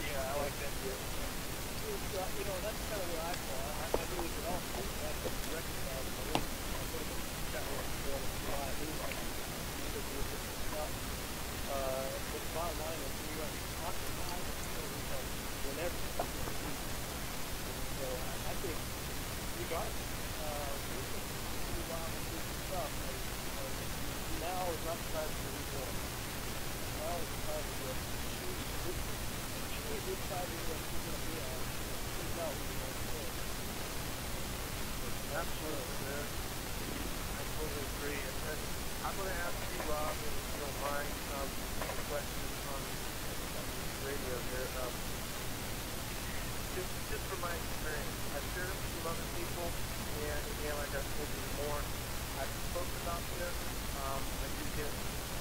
yeah, I like that too. That's kind of where I fall. I believe that all 3 have to be reconciled in the room. I'm going to chat with people in July. But the bottom line is we are occupied whenever. So I think regardless, we can move on and do some stuff. And now is not the time to rebuild. Now is the time to choose which side you're going to be on. Choose now who you're going to be. Absolutely, man. I totally agree. And I'm going to ask you, Rob, if you don't mind, a question on radio here. Just from my experience, I've shared it with some other people, and again, like I told you before, I've spoken about this. I do get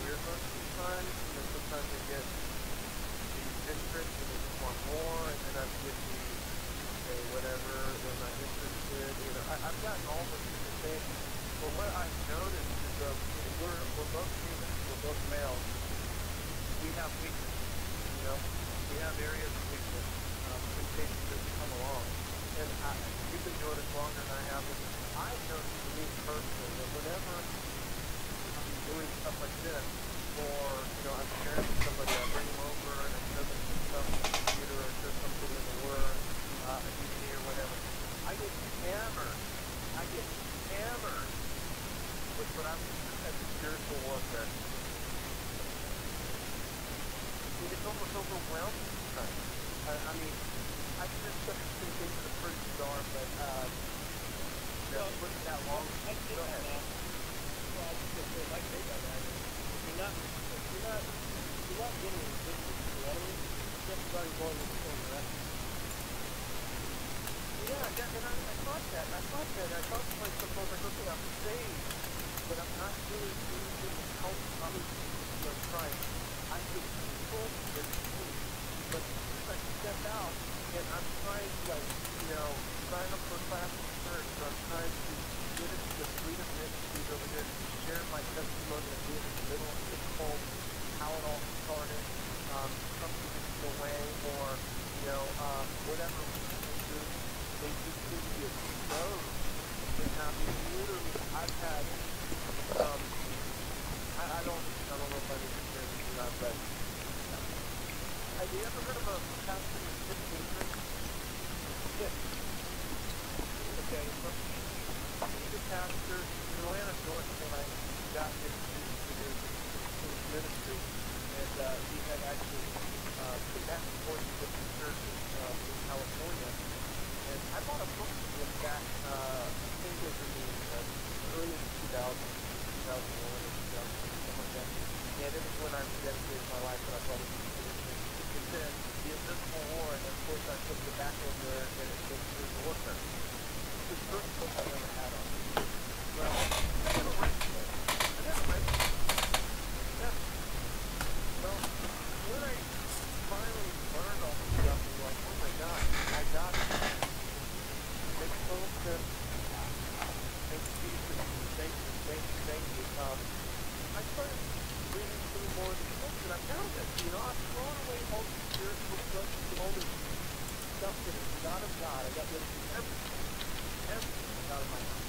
weird looks sometimes. Sometimes I get the interest and they just want more, and then I get the, okay, whatever, they're not interested. I've gotten all those different things. But what I've noticed is we're both humans, we're both males. We have weaknesses, we have areas of weakness. Temptations just come along. And you've been doing it longer than I have. But I've noticed for me personally that whenever I'm doing stuff like this, or, I'm sharing with somebody, I bring them over and I show them some stuff on the computer or show something in the Word, a DVD or whatever, I get hammered. With what I'm as a spiritual warfare. It's almost overwhelming sometimes. I mean, I can just put things into the pretty jar, but putting that long. Go ahead. Well, I was just going to say, like they got that, you're not getting resistance to the enemy, you're just starting going in the same direction. Yeah, and I thought that. I thought to myself, like, okay, I'm saved, but I'm not really anything to help others in Christ. I feel people and free. But as I step out and I'm trying to, sign up for a class in church, time to get into the Freedom Ministries over here to share my testimony of being in the middle of the cult, how it all started, something away, or, whatever we can do. They just seem to be exposed. And literally, I've had, I don't know if I need to share this or not, but have you ever heard of a pastor named Nick Baker? Yes. Okay, he's a pastor in Atlanta, Georgia, when I got introduced to his ministry, and he had actually put back and forth with the church in California. And I bought a book from him back, I think it was in the early 2000s, 2001 or 2000, something like that. And it was when I rededicated my life, and I thought it was interesting. It said, the invisible war, and of course I put the back over there, and it said, spiritual warfare. It's the first book I've ever had on it. Well, I never read it. Never. Well, when I finally learned all this stuff, I was like, oh my God, I got it. Makes total sense. Thank you, Jesus. Thank you. I started reading some more of the books, and I found it. I've thrown away all the spiritual stuff, all this stuff that is not of God. I got rid of everything out of my life.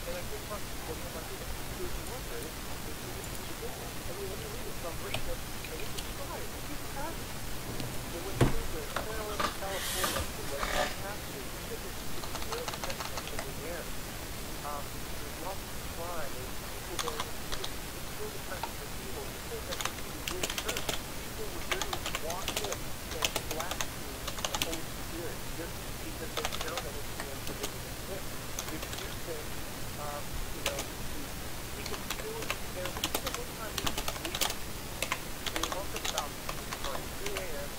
And I came across this book, and I'm like, it's spiritual warfare. It's the devil. I mean, let me read it. So I'm reading it, and it's described. Jesus has it. They went through the Maryland, California, the pastors, it's real protection in the end. There's lots of crime, there's people there, it's still the country of evil. You think that would be the real church. People would literally walk in and blaspheme the Holy Spirit just because they know that it's the unforgivable sin. If you think, we can still compare, even one time we talked about 3 a.m.,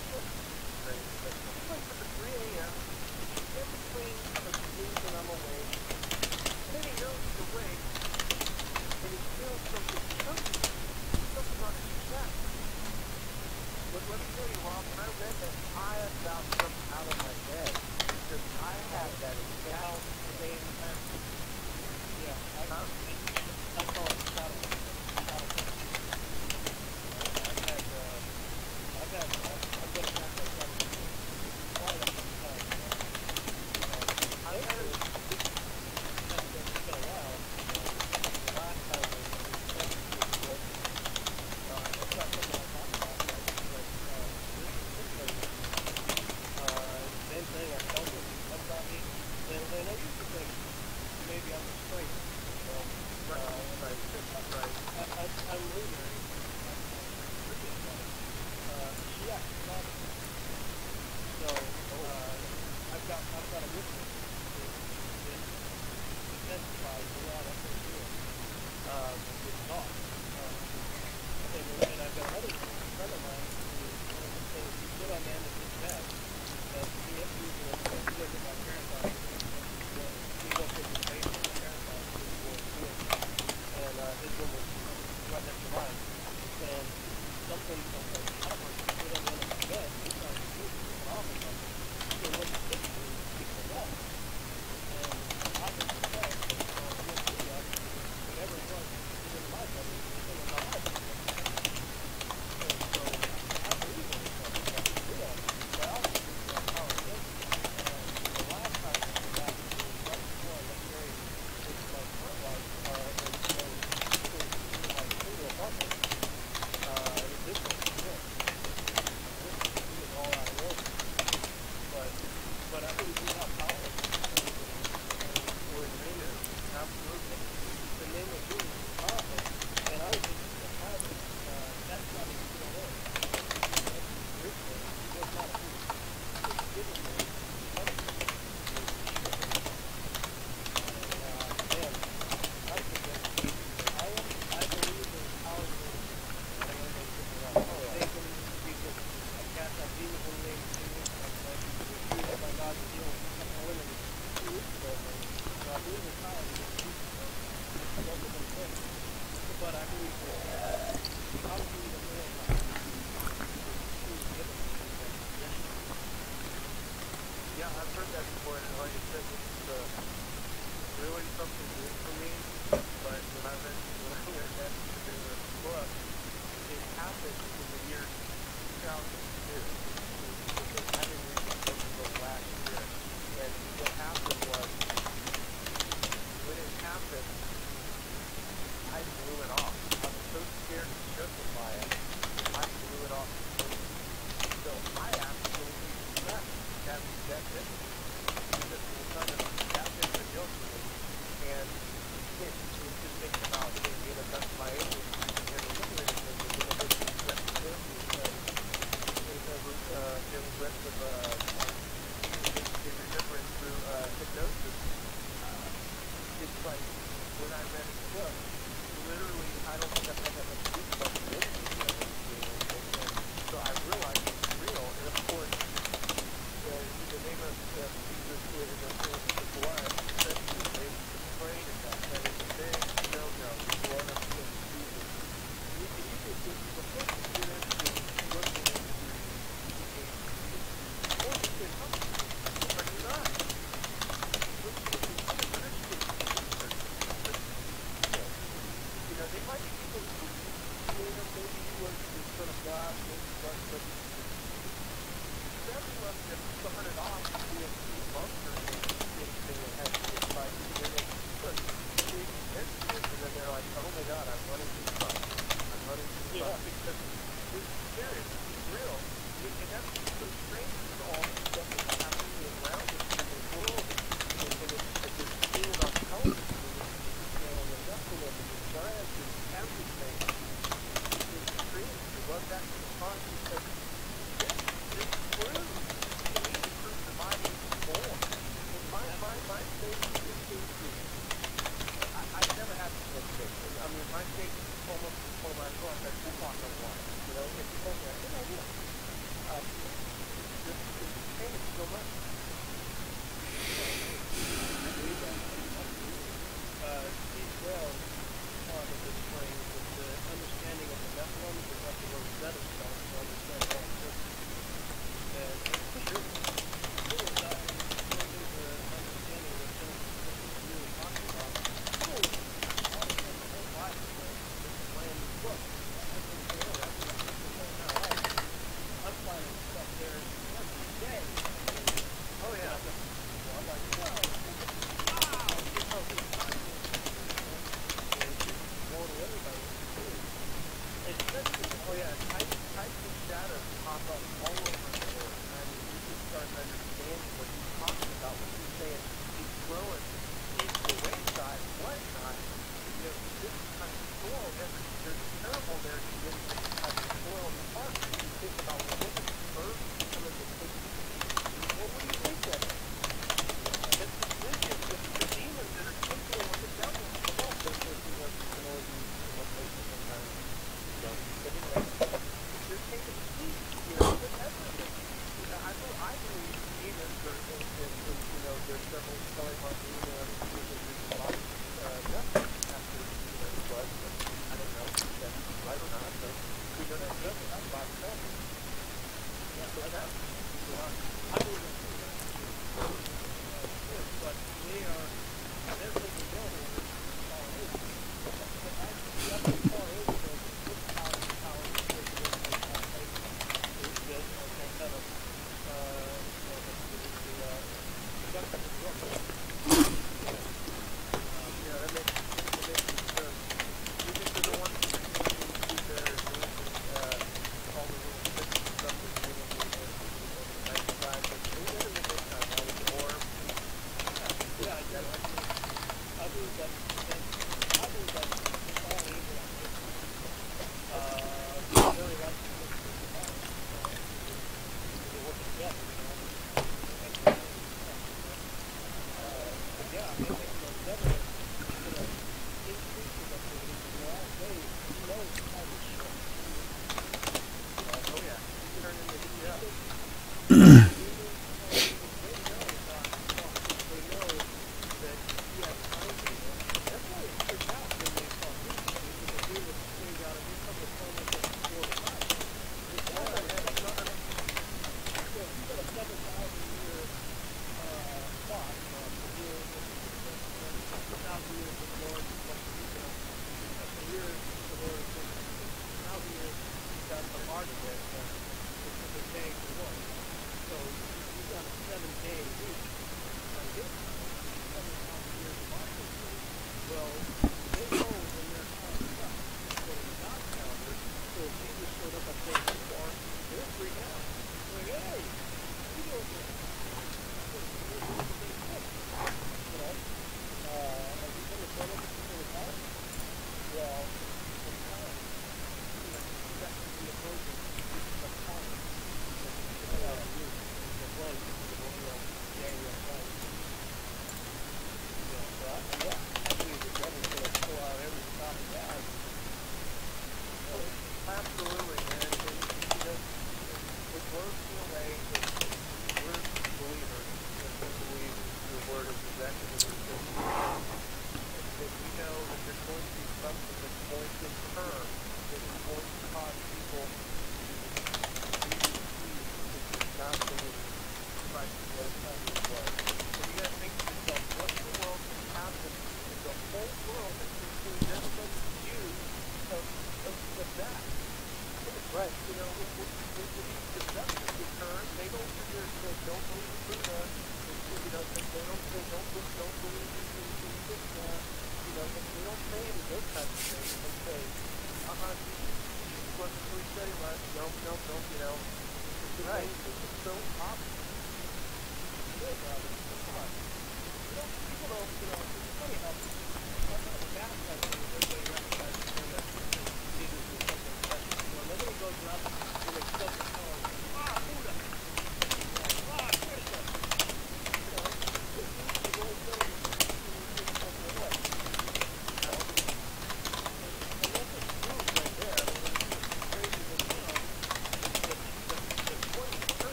strange, but like at 3 a.m., in between I'm asleep and I'm awake, and then he knows he's awake, and he feels something on his chest. But let me tell you, Rob, when I read that, I about jumped out of my bed, because I had that exact same message. Yeah, I call it shadow. I've been attacked by shadow quite a few times. I had it for a while. The last time was it's not something I talk about, like same thing.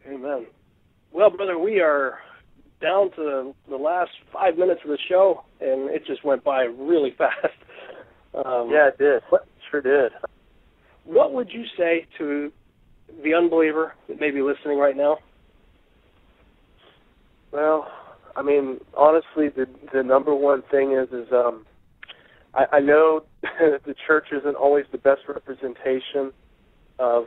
Amen. Well, brother, we are down to the last 5 minutes of the show, and it just went by really fast. Yeah, it did. Sure did. What would you say to the unbeliever that may be listening right now? Well, I mean, honestly, the number one thing is I know the church isn't always the best representation of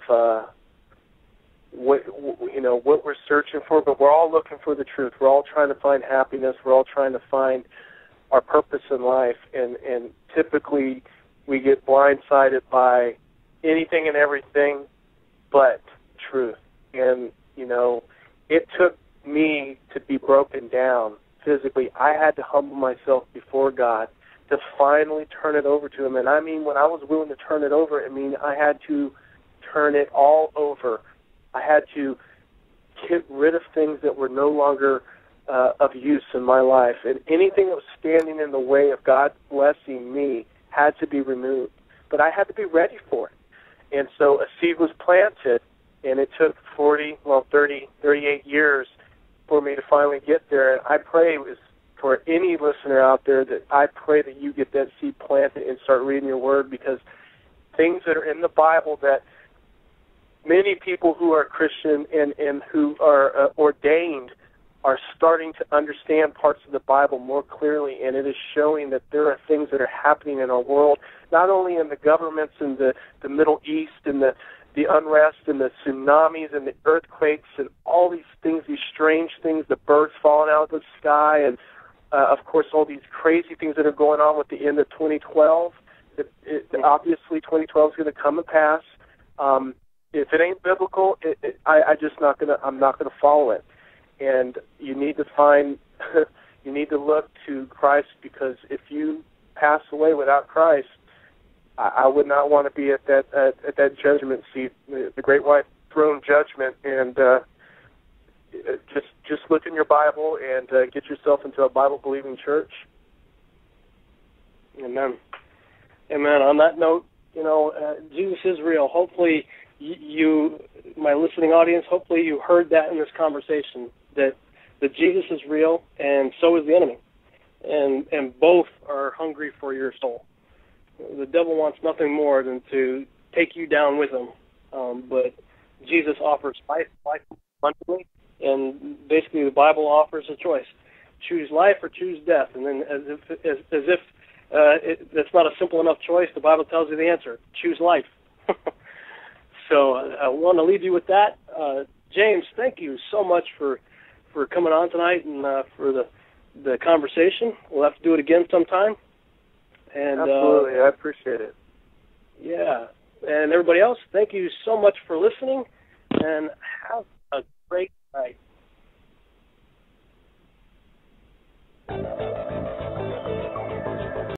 what we're searching for, but we're all looking for the truth. We're all trying to find happiness. We're all trying to find our purpose in life, and typically we get blindsided by anything and everything but truth. And, it took me to be broken down physically. I had to humble myself before God to finally turn it over to Him. And I mean, when I was willing to turn it over, I had to turn it all over. I had to get rid of things that were no longer of use in my life. And anything that was standing in the way of God blessing me had to be removed. But I had to be ready for it. And so a seed was planted, and it took 38 years for me to finally get there. And I pray for any listener out there that I pray that you get that seed planted and start reading your word, because things that are in the Bible that many people who are Christian and who are ordained are starting to understand parts of the Bible more clearly, and it is showing that there are things that are happening in our world, not only in the governments in the Middle East and the unrest and the tsunamis and the earthquakes and all these things, these strange things, the birds falling out of the sky, and of course all these crazy things that are going on with the end of 2012. Obviously 2012 is going to come and pass. If it ain't biblical, I'm not gonna follow it. And you need to look to Christ, because if you pass away without Christ, I would not want to be at that judgment seat, the great white throne judgment. And just look in your Bible and get yourself into a Bible-believing church. Amen. Amen. On that note, Jesus is real. Hopefully, you, my listening audience, hopefully you heard that in this conversation, that Jesus is real, and so is the enemy, and both are hungry for your soul. The devil wants nothing more than to take you down with him, but Jesus offers life abundantly, and basically the Bible offers a choice: choose life or choose death. And then, as if that's not a simple enough choice, the Bible tells you the answer: choose life. So I want to leave you with that. James, thank you so much for coming on tonight and for the conversation. We'll have to do it again sometime. And absolutely, I appreciate it. Yeah, and everybody else, thank you so much for listening, and have a great night.